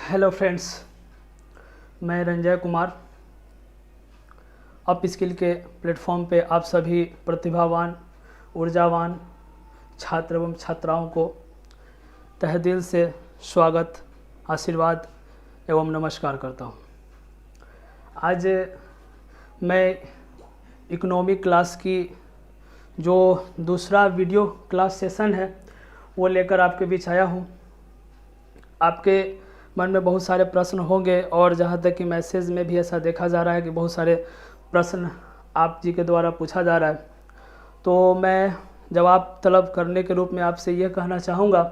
Hello friends, मैं Ranjay Kumar up skill के platform पे आप सभी प्रतिभावान ऊर्जावान छात्र एवं छात्राओं को तहे दिल से स्वागत, आशीर्वाद एवं नमस्कार करता हूँ। आज मैं इकोनॉमिक क्लास की जो दूसरा वीडियो क्लास सेशन है वो लेकर आपके बीच आया हूँ। आपके मन में बहुत सारे प्रश्न होंगे और जहाँ तक कि मैसेज में भी ऐसा देखा जा रहा है कि बहुत सारे प्रश्न आप जी के द्वारा पूछा जा रहा है, तो मैं जवाब तलब करने के रूप में आपसे यह कहना चाहूँगा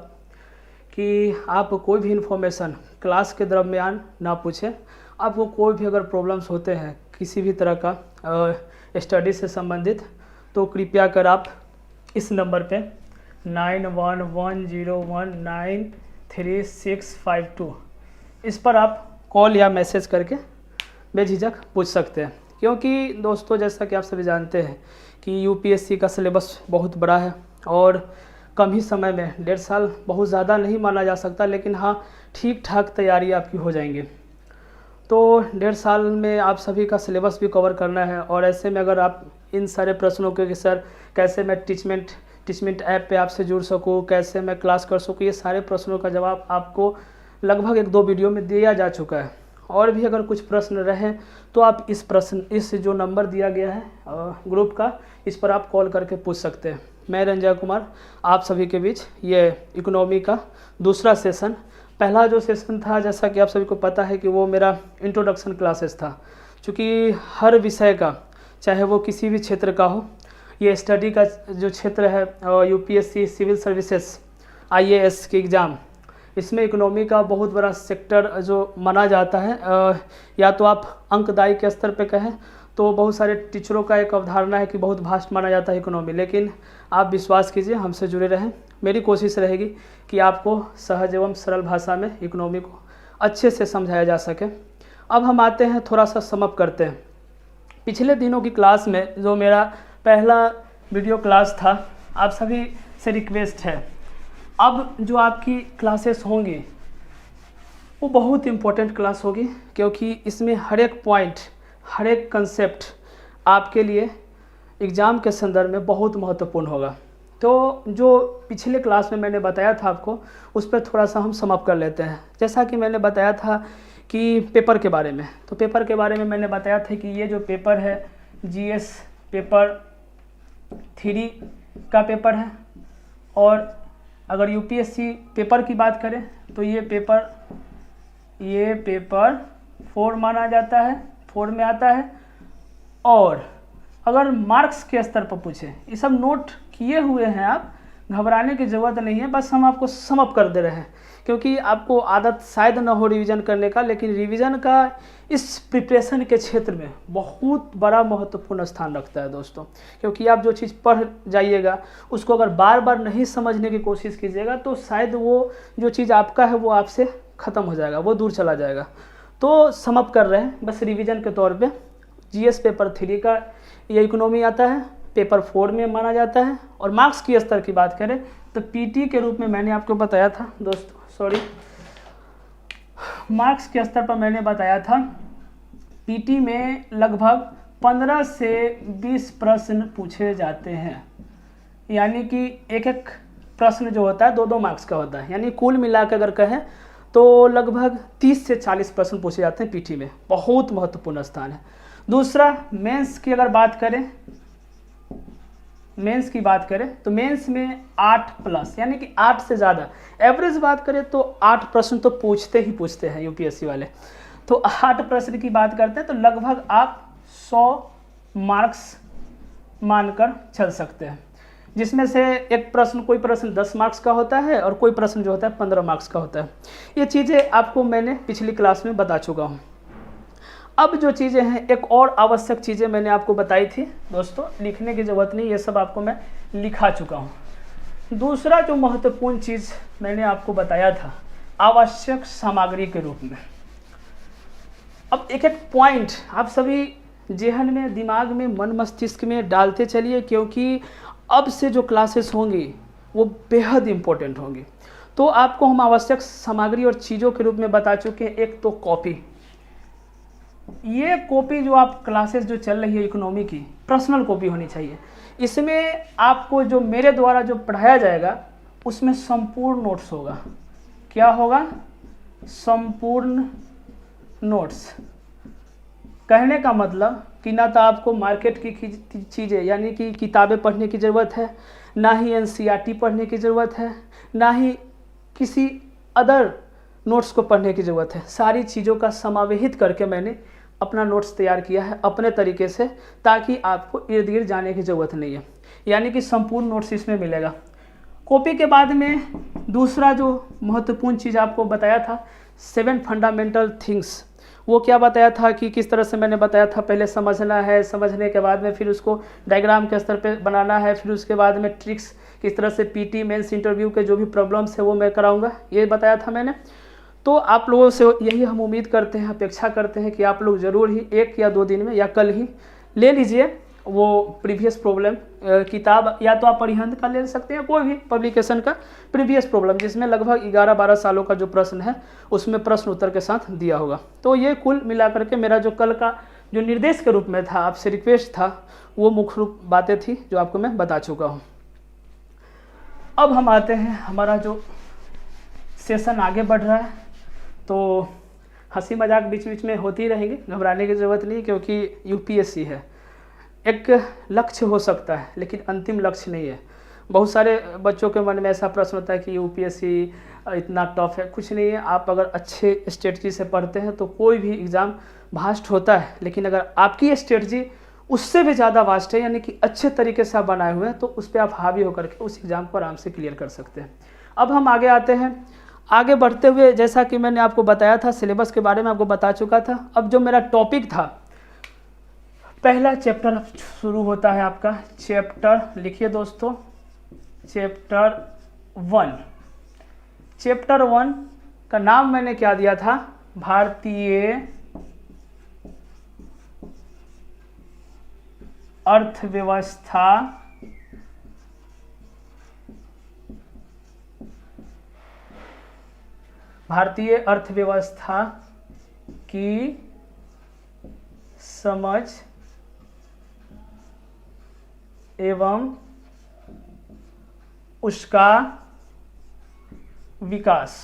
कि आप कोई भी इन्फॉर्मेशन क्लास के दरमियान ना पूछें। आपको कोई भी अगर प्रॉब्लम्स होते हैं किसी भी तरह का स्टडी से संबंधित, तो कृपया कर आप इस नंबर पे 9110193652 इस पर आप कॉल या मैसेज करके बेझिझक पूछ सकते हैं। क्योंकि दोस्तों, जैसा कि आप सभी जानते हैं कि यूपीएससी का सिलेबस बहुत बड़ा है और कम ही समय में 1.5 साल बहुत ज़्यादा नहीं माना जा सकता, लेकिन हाँ ठीक ठाक तैयारी आपकी हो जाएंगी। तो 1.5 साल में आप सभी का सिलेबस भी कवर करना है और ऐसे में अगर आप इन सारे प्रश्नों के कि सर कैसे मैं टीचमेंट ऐप पे आपसे जुड़ सकूँ, कैसे मैं क्लास कर सकूँ, ये सारे प्रश्नों का जवाब आपको लगभग 1-2 वीडियो में दिया जा चुका है। और भी अगर कुछ प्रश्न रहें तो आप इस जो नंबर दिया गया है ग्रुप का, इस पर आप कॉल करके पूछ सकते हैं। मैं रंजय कुमार आप सभी के बीच ये इकोनॉमी का दूसरा सेशन, पहला जो सेशन था जैसा कि आप सभी को पता है कि वो मेरा इंट्रोडक्शन क्लासेस था। चूँकि हर विषय का, चाहे वो किसी भी क्षेत्र का हो, ये स्टडी का जो क्षेत्र है यूपीएससी सिविल सर्विसेज आईएएस की एग्ज़ाम, इसमें इकोनॉमी का बहुत बड़ा सेक्टर जो माना जाता है। या तो आप अंकदायी के स्तर पे कहें तो बहुत सारे टीचरों का एक अवधारणा है कि बहुत भास्ट माना जाता है इकोनॉमी, लेकिन आप विश्वास कीजिए, हमसे जुड़े रहें। मेरी कोशिश रहेगी कि आपको सहज एवं सरल भाषा में इकोनॉमी को अच्छे से समझाया जा सके। अब हम आते हैं, थोड़ा सा समअप करते हैं। पिछले दिनों की क्लास में जो मेरा पहला वीडियो क्लास था, आप सभी से रिक्वेस्ट है अब जो आपकी क्लासेस होंगी वो बहुत इम्पोर्टेंट क्लास होगी, क्योंकि इसमें हर एक पॉइंट, हर एक कंसेप्ट आपके लिए एग्ज़ाम के संदर्भ में बहुत महत्वपूर्ण होगा। तो जो पिछले क्लास में मैंने बताया था आपको, उस पर थोड़ा सा हम समअप कर लेते हैं। जैसा कि मैंने बताया था कि पेपर के बारे में, तो पेपर के बारे में मैंने बताया था कि ये जो पेपर है जीएस पेपर 3 का पेपर है, और अगर यूपीएससी पेपर की बात करें तो ये पेपर 4 माना जाता है, 4 में आता है। और अगर मार्क्स के स्तर पर पूछे, ये सब नोट किए हुए हैं, आप घबराने की ज़रूरत नहीं है, बस हम आपको समअप कर दे रहे हैं, क्योंकि आपको आदत शायद न हो रिवीजन करने का, लेकिन रिवीजन का इस प्रिपरेशन के क्षेत्र में बहुत बड़ा महत्वपूर्ण स्थान रखता है दोस्तों। क्योंकि आप जो चीज़ पढ़ जाइएगा उसको अगर बार बार नहीं समझने की कोशिश कीजिएगा तो शायद वो जो चीज़ आपका है वो आपसे ख़त्म हो जाएगा, वो दूर चला जाएगा। तो समअप कर रहे हैं बस रिवीजन के तौर पे। जीएस पेपर 3 का ये इकोनॉमी आता है, पेपर 4 में माना जाता है। और मार्क्स की स्तर की बात करें तो पीटी के रूप में मैंने आपको बताया था दोस्तों, मार्क्स के स्तर पर मैंने बताया था पीटी में लगभग 15 से 20 प्रश्न पूछे जाते हैं। यानी कि एक प्रश्न जो होता है 2-2 मार्क्स का होता है, यानी कुल मिलाकर अगर कहें तो लगभग 30 से 40 प्रश्न पूछे जाते हैं पीटी में। बहुत महत्वपूर्ण स्थान है। दूसरा, मेंस की अगर बात करें, मेंस की बात करें तो मेंस में 8+ यानी कि 8 से ज़्यादा, एवरेज बात करें तो 8 प्रश्न तो पूछते हैं यूपीएससी वाले। तो 8 प्रश्न की बात करते हैं तो लगभग आप 100 मार्क्स मानकर चल सकते हैं, जिसमें से कोई प्रश्न 10 मार्क्स का होता है और कोई प्रश्न जो होता है 15 मार्क्स का होता है। ये चीज़ें आपको मैंने पिछली क्लास में बता चुका हूँ। अब जो चीज़ें हैं, एक और आवश्यक चीज़ें मैंने आपको बताई थी दोस्तों, लिखने की ज़रूरत नहीं, ये सब आपको मैं लिखा चुका हूँ। दूसरा जो महत्वपूर्ण चीज़ मैंने आपको बताया था आवश्यक सामग्री के रूप में। अब एक पॉइंट आप सभी जेहन में, दिमाग में, मन मस्तिष्क में डालते चलिए, क्योंकि अब से जो क्लासेस होंगी वो बेहद इम्पोर्टेंट होंगी। तो आपको हम आवश्यक सामग्री और चीज़ों के रूप में बता चुके हैं। एक तो कॉपी, ये कॉपी जो आप क्लासेस जो चल रही है इकोनॉमी की, पर्सनल कॉपी होनी चाहिए। इसमें आपको जो मेरे द्वारा जो पढ़ाया जाएगा उसमें संपूर्ण नोट्स होगा। क्या होगा? संपूर्ण नोट्स। कहने का मतलब कि ना तो आपको मार्केट की चीज़ें यानी कि किताबें पढ़ने की ज़रूरत है, ना ही एनसीईआरटी पढ़ने की ज़रूरत है, ना ही किसी अदर नोट्स को पढ़ने की ज़रूरत है। सारी चीज़ों का समावेशित करके मैंने अपना नोट्स तैयार किया है अपने तरीके से, ताकि आपको इर्द गिर्द जाने की ज़रूरत नहीं है। यानी कि संपूर्ण नोट्स इसमें मिलेगा। कॉपी के बाद में दूसरा जो महत्वपूर्ण चीज़ आपको बताया था 7 फंडामेंटल थिंग्स, वो क्या बताया था कि किस तरह से मैंने बताया था, पहले समझना है, समझने के बाद में फिर उसको डायग्राम के स्तर पे बनाना है, फिर उसके बाद में ट्रिक्स किस तरह से पीटी मेंस इंटरव्यू के जो भी प्रॉब्लम्स है वो मैं कराऊंगा, ये बताया था मैंने। तो आप लोगों से यही हम उम्मीद करते हैं, अपेक्षा करते हैं कि आप लोग ज़रूर ही 1 या 2 दिन में या कल ही ले लीजिए वो प्रीवियस प्रॉब्लम किताब, या तो आप परिहंत का ले सकते हैं, कोई भी पब्लिकेशन का प्रीवियस प्रॉब्लम जिसमें लगभग 11-12 सालों का जो प्रश्न है उसमें प्रश्न उत्तर के साथ दिया होगा। तो ये कुल मिलाकर के मेरा जो कल का जो निर्देश के रूप में था, आपसे रिक्वेस्ट था, वो मुख्य रूप बातें थी जो आपको मैं बता चुका हूँ। अब हम आते हैं, हमारा जो सेशन आगे बढ़ रहा है, तो हंसी मजाक बीच बीच में होती रहेंगी, घबराने की ज़रूरत नहीं, क्योंकि यूपीएससी है। एक लक्ष्य हो सकता है लेकिन अंतिम लक्ष्य नहीं है। बहुत सारे बच्चों के मन में ऐसा प्रश्न होता है कि यूपीएससी इतना टफ है। कुछ नहीं है, आप अगर अच्छे स्ट्रेटजी से पढ़ते हैं तो कोई भी एग्ज़ाम वास्ट होता है, लेकिन अगर आपकी स्ट्रेटजी उससे भी ज़्यादा वास्ट है, यानी कि अच्छे तरीके से आप बनाए हुए हैं, तो उस पर आप हावी होकर के उस एग्ज़ाम को आराम से क्लियर कर सकते हैं। अब हम आगे आते हैं। आगे बढ़ते हुए जैसा कि मैंने आपको बताया था, सिलेबस के बारे में आपको बता चुका था। अब जो मेरा टॉपिक था, पहला चैप्टर शुरू होता है आपका। चैप्टर लिखिए दोस्तों, चैप्टर 1। चैप्टर 1 का नाम मैंने क्या दिया था? भारतीय अर्थव्यवस्था भारतीय अर्थव्यवस्था की समझ एवं उसका विकास।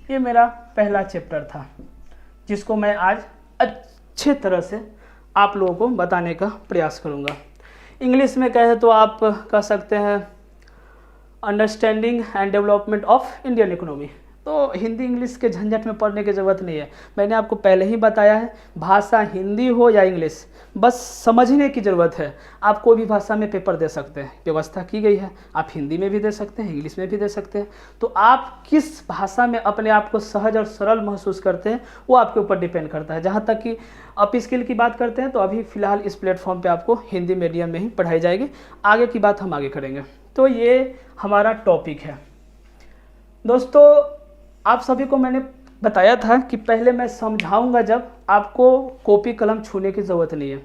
ये मेरा पहला चैप्टर था, जिसको मैं आज अच्छे तरह से आप लोगों को बताने का प्रयास करूँगा। इंग्लिश में कहे तो आप कह सकते हैं understanding and development of Indian economy. तो हिंदी इंग्लिश के झंझट में पढ़ने की ज़रूरत नहीं है। मैंने आपको पहले ही बताया है, भाषा हिंदी हो या इंग्लिश, बस समझने की ज़रूरत है। आप कोई भी भाषा में पेपर दे सकते हैं, व्यवस्था की गई है। आप हिंदी में भी दे सकते हैं, इंग्लिश में भी दे सकते हैं। तो आप किस भाषा में अपने आप को सहज और सरल महसूस करते हैं, वो आपके ऊपर डिपेंड करता है। जहाँ तक कि अप स्किल की बात करते हैं, तो अभी फ़िलहाल इस प्लेटफॉर्म पर आपको हिंदी मीडियम में ही पढ़ाई जाएगी। आगे की बात हम आगे करेंगे। तो ये हमारा टॉपिक है दोस्तों। आप सभी को मैंने बताया था कि पहले मैं समझाऊंगा, जब आपको कॉपी कलम छूने की ज़रूरत नहीं है।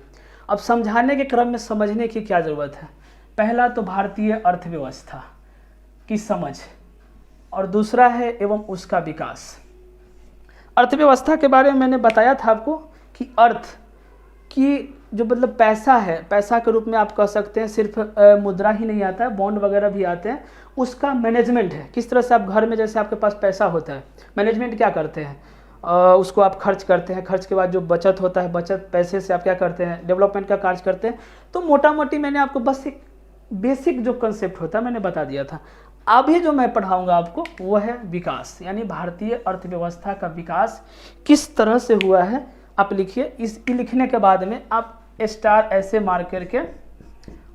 अब समझाने के क्रम में समझने की क्या ज़रूरत है? पहला तो भारतीय अर्थव्यवस्था की समझ, और दूसरा है एवं उसका विकास। अर्थव्यवस्था के बारे में मैंने बताया था आपको कि अर्थ की जो मतलब पैसा है, पैसा के रूप में आप कह सकते हैं, सिर्फ मुद्रा ही नहीं आता है, बॉन्ड वगैरह भी आते हैं। उसका मैनेजमेंट है, किस तरह से आप घर में जैसे आपके पास पैसा होता है, मैनेजमेंट क्या करते हैं, उसको आप खर्च करते हैं। खर्च के बाद जो बचत होता है, बचत पैसे से आप क्या करते हैं, डेवलपमेंट का कार्य करते हैं। तो मोटा मोटी मैंने आपको बस एक बेसिक जो कंसेप्ट होता है मैंने बता दिया था। अभी जो मैं पढ़ाऊँगा आपको वो है विकास, यानी भारतीय अर्थव्यवस्था का विकास किस तरह से हुआ है। आप लिखिए, इस लिखने के बाद में आप स्टार ऐसे मार करके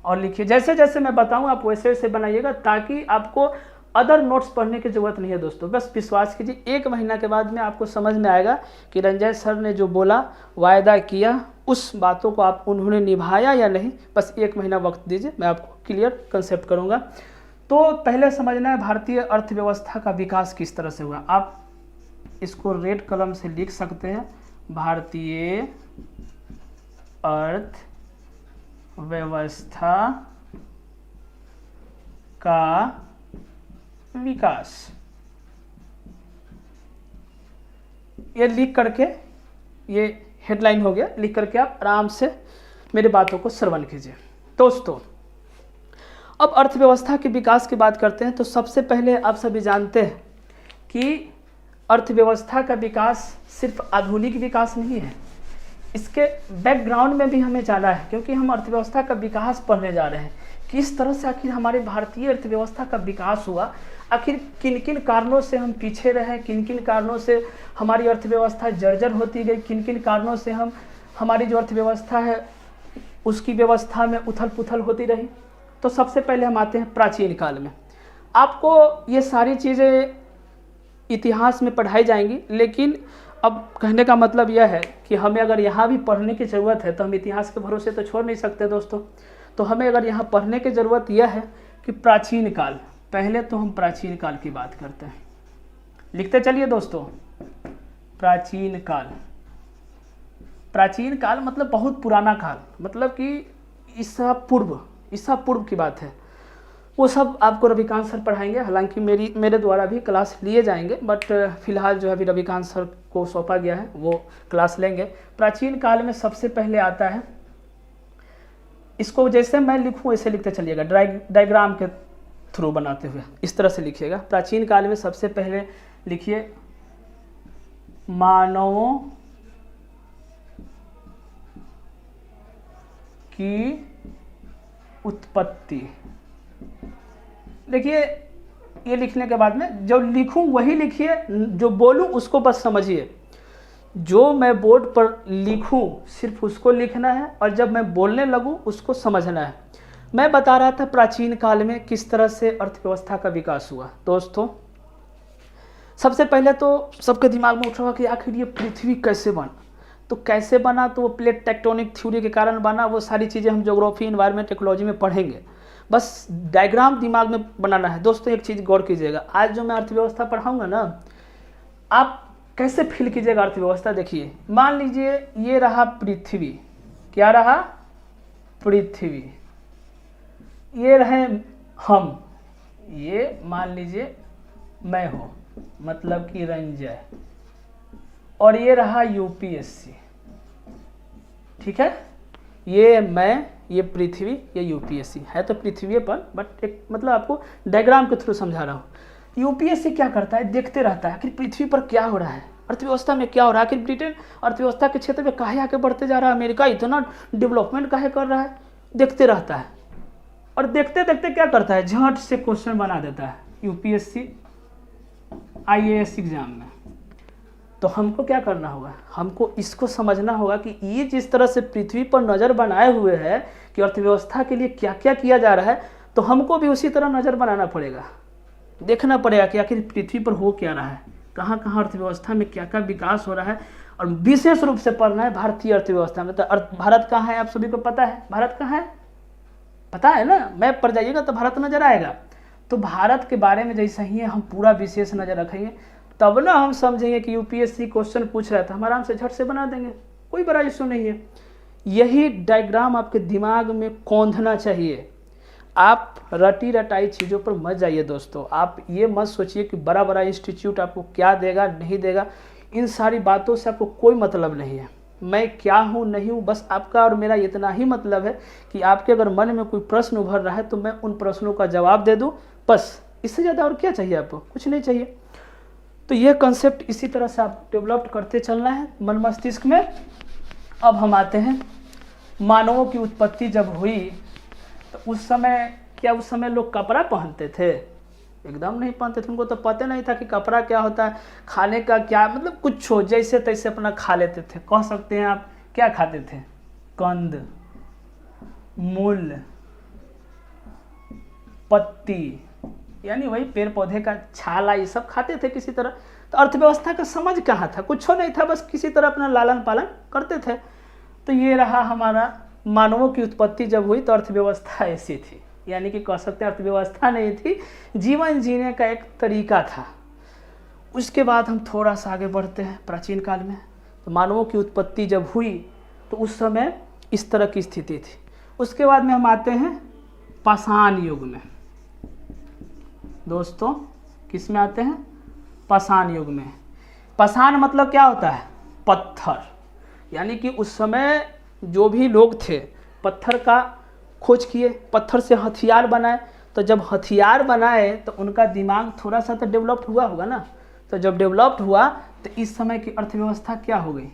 और लिखिए। जैसे जैसे मैं बताऊं आप वैसे वैसे बनाइएगा, ताकि आपको अदर नोट्स पढ़ने की ज़रूरत नहीं है दोस्तों। बस विश्वास कीजिए, 1 महीना के बाद में आपको समझ में आएगा कि रंजय सर ने जो बोला, वायदा किया, उस बातों को आप उन्होंने निभाया या नहीं। बस 1 महीना वक्त दीजिए, मैं आपको क्लियर कंसेप्ट करूँगा। तो पहले समझना है भारतीय अर्थव्यवस्था का विकास किस तरह से हुआ। आप इसको रेड कलम से लिख सकते हैं, भारतीय अर्थव्यवस्था का विकास, ये लिख करके, ये हेडलाइन हो गया, लिख करके आप आराम से मेरी बातों को श्रवण कीजिए। दोस्तों, अब अर्थव्यवस्था के विकास की बात करते हैं तो सबसे पहले आप सभी जानते हैं कि अर्थव्यवस्था का विकास सिर्फ आधुनिक विकास नहीं है, इसके बैकग्राउंड में भी हमें जाना है, क्योंकि हम अर्थव्यवस्था का विकास पढ़ने जा रहे हैं। किस तरह से आखिर हमारे भारतीय अर्थव्यवस्था का विकास हुआ, आखिर किन किन कारणों से हम पीछे रहे, किन किन कारणों से हमारी अर्थव्यवस्था जर्जर होती गई, किन किन कारणों से हमारी जो अर्थव्यवस्था है उसकी व्यवस्था में उथल पुथल होती रही। तो सबसे पहले हम आते हैं प्राचीन काल में। आपको ये सारी चीज़ें इतिहास में पढ़ाई जाएंगी, लेकिन अब कहने का मतलब यह है कि हमें अगर यहाँ भी पढ़ने की ज़रूरत है तो हम इतिहास के भरोसे तो छोड़ नहीं सकते दोस्तों। तो हमें अगर यहाँ पढ़ने की ज़रूरत यह है कि प्राचीन काल, पहले तो हम प्राचीन काल की बात करते हैं। लिखते चलिए दोस्तों, प्राचीन काल। प्राचीन काल मतलब बहुत पुराना काल, मतलब कि ईसा पूर्व की बात है। वो सब आपको रविकांत सर पढ़ाएंगे, हालांकि मेरे द्वारा भी क्लास लिए जाएंगे, बट फिलहाल जो है अभी रविकांत सर को सौंपा गया है, वो क्लास लेंगे। प्राचीन काल में सबसे पहले आता है, इसको जैसे मैं लिखूँ ऐसे लिखते चलिएगा, डायग्राम के थ्रू बनाते हुए इस तरह से लिखिएगा। प्राचीन काल में सबसे पहले लिखिए मानवों की उत्पत्ति। देखिए, ये लिखने के बाद में जो लिखूं वही लिखिए, जो बोलूं उसको बस समझिए। जो मैं बोर्ड पर लिखूं सिर्फ उसको लिखना है, और जब मैं बोलने लगूं उसको समझना है। मैं बता रहा था प्राचीन काल में किस तरह से अर्थव्यवस्था का विकास हुआ। दोस्तों, सबसे पहले तो सबके दिमाग में उठ रहा कि आखिर ये पृथ्वी कैसे बना। तो कैसे बना, तो वो प्लेट टेक्टोनिक थ्योरी के कारण बना। वो सारी चीज़ें हम ज्योग्राफी, एनवायरनमेंट, इकोलॉजी में पढ़ेंगे, बस डायग्राम दिमाग में बनाना है। दोस्तों, एक चीज़ गौर कीजिएगा, आज जो मैं अर्थव्यवस्था पढ़ाऊंगा ना, आप कैसे फील कीजिएगा अर्थव्यवस्था। देखिए, मान लीजिए ये रहा पृथ्वी, क्या रहा, पृथ्वी, ये रहे हम, ये मान लीजिए मैं हूँ, मतलब कि रंजय, और ये रहा यूपीएससी, ठीक है। ये मैं, ये पृथ्वी, ये यूपीएससी है, तो पृथ्वी पर, बट एक मतलब आपको डायग्राम के थ्रू समझा रहा हूँ। यूपीएससी क्या करता है, देखते रहता है कि पृथ्वी पर क्या हो रहा है, अर्थव्यवस्था में क्या हो रहा है। आखिर ब्रिटेन अर्थव्यवस्था के क्षेत्र में काहे आगे बढ़ते जा रहा है, अमेरिका इतना डेवलपमेंट काहे कर रहा है, देखते रहता है। और देखते देखते क्या करता है, झट से क्वेश्चन बना देता है यूपीएससी आईएएस एग्जाम में। तो हमको क्या करना होगा, हमको इसको समझना होगा कि ये जिस तरह से पृथ्वी पर नज़र बनाए हुए है कि अर्थव्यवस्था के लिए क्या क्या किया जा रहा है, तो हमको भी उसी तरह नज़र बनाना पड़ेगा। देखना पड़ेगा कि आखिर पृथ्वी पर हो क्या रहा है, कहाँ कहाँ अर्थव्यवस्था में क्या क्या विकास हो रहा है। और विशेष रूप से पढ़ना है भारतीय अर्थव्यवस्था में। तो भारत कहाँ है, आप सभी को पता है भारत कहाँ है, पता है ना। मैप पर जाइएगा तो भारत नजर आएगा। तो भारत के बारे में जैसा ही है हम पूरा विशेष नज़र रखेंगे, तब ना हम समझेंगे कि यूपीएससी क्वेश्चन पूछ रहा था, हम आराम से झट से बना देंगे, कोई बड़ा इशू नहीं है। यही डायग्राम आपके दिमाग में कौंधना चाहिए। आप रटी रटाई चीज़ों पर मत जाइए दोस्तों। आप ये मत सोचिए कि बड़ा बड़ा इंस्टीट्यूट आपको क्या देगा नहीं देगा, इन सारी बातों से आपको कोई मतलब नहीं है। मैं क्या हूँ नहीं हूँ, बस आपका और मेरा इतना ही मतलब है कि आपके अगर मन में कोई प्रश्न उभर रहा है तो मैं उन प्रश्नों का जवाब दे दूँ, बस। इससे ज़्यादा और क्या चाहिए आपको, कुछ नहीं चाहिए। तो ये कॉन्सेप्ट इसी तरह से आप डेवलप करते चलना है मन मस्तिष्क में। अब हम आते हैं, मानवों की उत्पत्ति जब हुई तो उस समय क्या, उस समय लोग कपड़ा पहनते थे? एकदम नहीं पहनते थे। उनको तो पता नहीं था कि कपड़ा क्या होता है, खाने का क्या, मतलब कुछ हो जैसे तैसे अपना खा लेते थे। कह सकते हैं आप क्या खाते थे, कंद, मूल, पत्ती, यानी वही पेड़ पौधे का छाला, ये सब खाते थे किसी तरह। तो अर्थव्यवस्था का समझ कहाँ था, कुछ नहीं था, बस किसी तरह अपना लालन पालन करते थे। तो ये रहा हमारा, मानवों की उत्पत्ति जब हुई तो अर्थव्यवस्था ऐसी थी, यानी कि कह सकते हैं अर्थव्यवस्था नहीं थी, जीवन जीने का एक तरीका था। उसके बाद हम थोड़ा सा आगे बढ़ते हैं प्राचीन काल में। तो मानवों की उत्पत्ति जब हुई तो उस समय इस तरह की स्थिति थी। उसके बाद में हम आते हैं पाषाण युग में। दोस्तों, किस में आते हैं? पाषाण युग में। पाषाण मतलब क्या होता है? पत्थर। यानी कि उस समय जो भी लोग थे पत्थर का खोज किए, पत्थर से हथियार बनाए। तो जब हथियार बनाए तो उनका दिमाग थोड़ा सा तो डेवलप्ड हुआ होगा ना। तो जब डेवलप्ड हुआ तो इस समय की अर्थव्यवस्था क्या हो गई?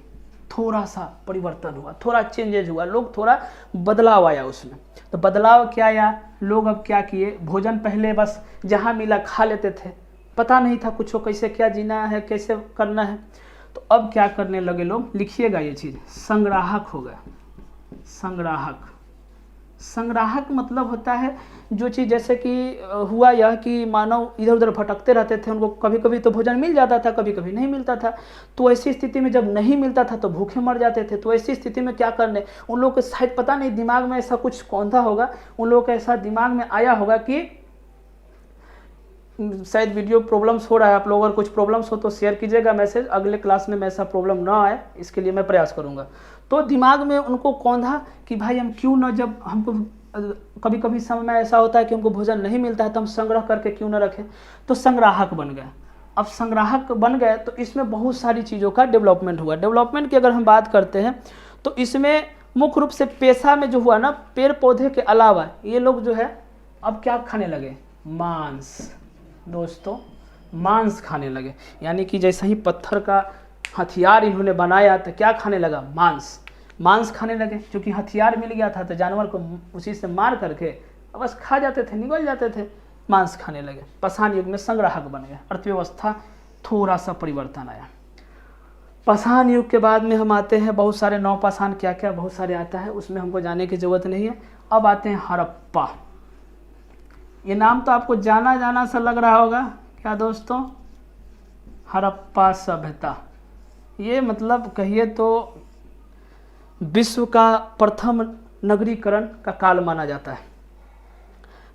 थोड़ा सा परिवर्तन हुआ, थोड़ा चेंजेज हुआ, लोग थोड़ा बदलाव आया उसमें। तो बदलाव क्या आया? लोग अब क्या किए? भोजन पहले बस जहाँ मिला खा लेते थे, पता नहीं था कुछ कैसे क्या जीना है, कैसे करना है। तो अब क्या करने लगे लोग? लिखिएगा ये चीज़, संग्राहक हो गया। संग्राहक, संग्राहक मतलब होता है जो चीज़, जैसे कि हुआ यह कि मानव इधर उधर भटकते रहते थे, उनको कभी कभी तो भोजन मिल जाता था, कभी कभी नहीं मिलता था। तो ऐसी स्थिति में जब नहीं मिलता था तो भूखे मर जाते थे। तो ऐसी स्थिति में क्या करने, उन लोगों के शायद पता नहीं दिमाग में ऐसा कुछ कौंधा होगा, उन लोगों के ऐसा दिमाग में आया होगा कि शायद वीडियो प्रॉब्लम्स हो रहा है, आप लोगों अगर कुछ प्रॉब्लम्स हो तो शेयर कीजिएगा मैसेज, अगले क्लास में ऐसा प्रॉब्लम ना आए इसके लिए मैं प्रयास करूँगा। तो दिमाग में उनको कौंधा कि भाई हम क्यों न, जब हमको कभी कभी समय में ऐसा होता है कि हमको भोजन नहीं मिलता है तो हम संग्रह करके क्यों न रखें। तो संग्राहक बन गए। अब संग्राहक बन गए तो इसमें बहुत सारी चीज़ों का डेवलपमेंट हुआ। डेवलपमेंट की अगर हम बात करते हैं तो इसमें मुख्य रूप से पेशा में जो हुआ ना, पेड़ पौधे के अलावा ये लोग जो है अब क्या खाने लगे? मांस। दोस्तों मांस खाने लगे। यानी कि जैसे ही पत्थर का हथियार इन्होंने बनाया तो क्या खाने लगा? मांस। मांस खाने लगे, क्योंकि हथियार मिल गया था तो जानवर को उसी से मार करके बस खा जाते थे, निगल जाते थे। मांस खाने लगे। पाषाण युग में संग्राहक बन गए, अर्थव्यवस्था थोड़ा सा परिवर्तन आया। पाषाण युग के बाद में हम आते हैं बहुत सारे नवपाषाण, क्या क्या बहुत सारे आता है, उसमें हमको जाने की जरूरत नहीं है। अब आते हैं हड़प्पा। ये नाम तो आपको जाना जाना सा लग रहा होगा, क्या दोस्तों? हड़प्पा सभ्यता, ये मतलब कहिए तो विश्व का प्रथम नगरीकरण का काल माना जाता है।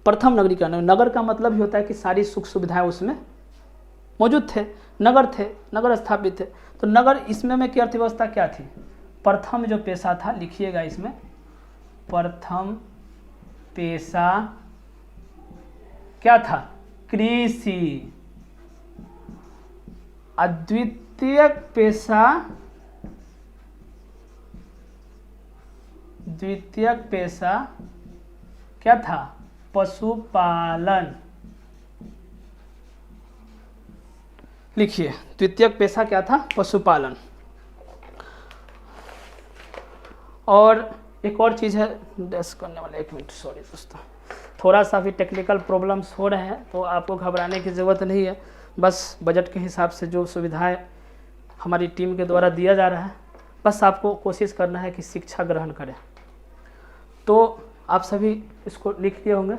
प्रथम नगरीकरण, नगर का मतलब ही होता है कि सारी सुख सुविधाएं उसमें मौजूद थे, नगर थे, नगर स्थापित थे। तो नगर, इसमें में की अर्थव्यवस्था क्या थी? प्रथम जो पेशा था, लिखिएगा इसमें, प्रथम पेशा क्या था? कृषि। अद्वितीय पेशा, द्वितीय पेशा क्या था? पशुपालन। लिखिए, द्वितीय पेशा क्या था? पशुपालन। और एक और चीज़ है, डैश करने वाले, एक मिनट, सॉरी दोस्तों, थोड़ा सा भी टेक्निकल प्रॉब्लम्स हो रहे हैं तो आपको घबराने की ज़रूरत नहीं है। बस बजट के हिसाब से जो सुविधाएं हमारी टीम के द्वारा दिया जा रहा है, बस आपको कोशिश करना है कि शिक्षा ग्रहण करें। तो आप सभी इसको लिख लिए होंगे।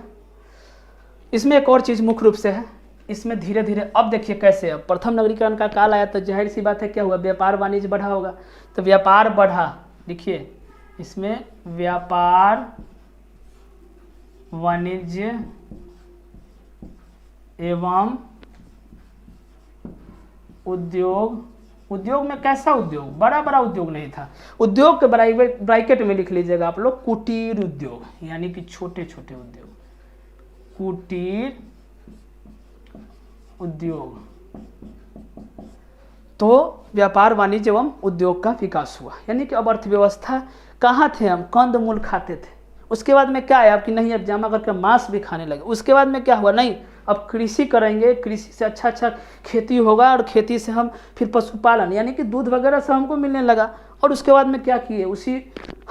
इसमें एक और चीज़ मुख्य रूप से है, इसमें धीरे धीरे अब देखिए कैसे, अब प्रथम नगरीकरण का काल आया तो जाहिर सी बात है क्या हुआ? व्यापार वाणिज्य बढ़ा होगा। तो व्यापार बढ़ा, लिखिए इसमें व्यापार वाणिज्य एवं उद्योग। उद्योग में कैसा उद्योग? बड़ा बड़ा उद्योग नहीं था। उद्योग के ब्रैकेट में लिख लीजिएगा आप लोग कुटीर उद्योग, यानी कि छोटे छोटे उद्योग, कुटीर उद्योग। तो व्यापार वाणिज्य एवं उद्योग का विकास हुआ। यानी कि अब अर्थव्यवस्था कहाँ थे? हम कंद मूल खाते थे। उसके बाद में क्या है? आपकी नहीं, अब जमा करके मांस भी खाने लगे। उसके बाद में क्या हुआ? नहीं, अब कृषि करेंगे, कृषि से अच्छा अच्छा खेती होगा और खेती से हम फिर पशुपालन, यानी कि दूध वगैरह सब हमको मिलने लगा। और उसके बाद में क्या किए? उसी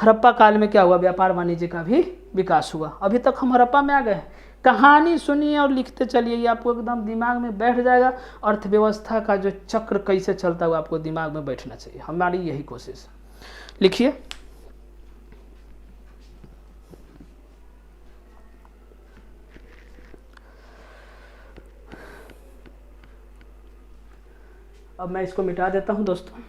हड़प्पा काल में क्या हुआ? व्यापार वाणिज्य का भी विकास हुआ। अभी तक हम हड़प्पा में आ गए। कहानी सुनिए और लिखते चलिए, ये आपको एकदम दिमाग में बैठ जाएगा। अर्थव्यवस्था का जो चक्र कैसे चलता हुआ आपको दिमाग में बैठना चाहिए, हमारी यही कोशिश है। लिखिए, अब मैं इसको मिटा देता हूं दोस्तों।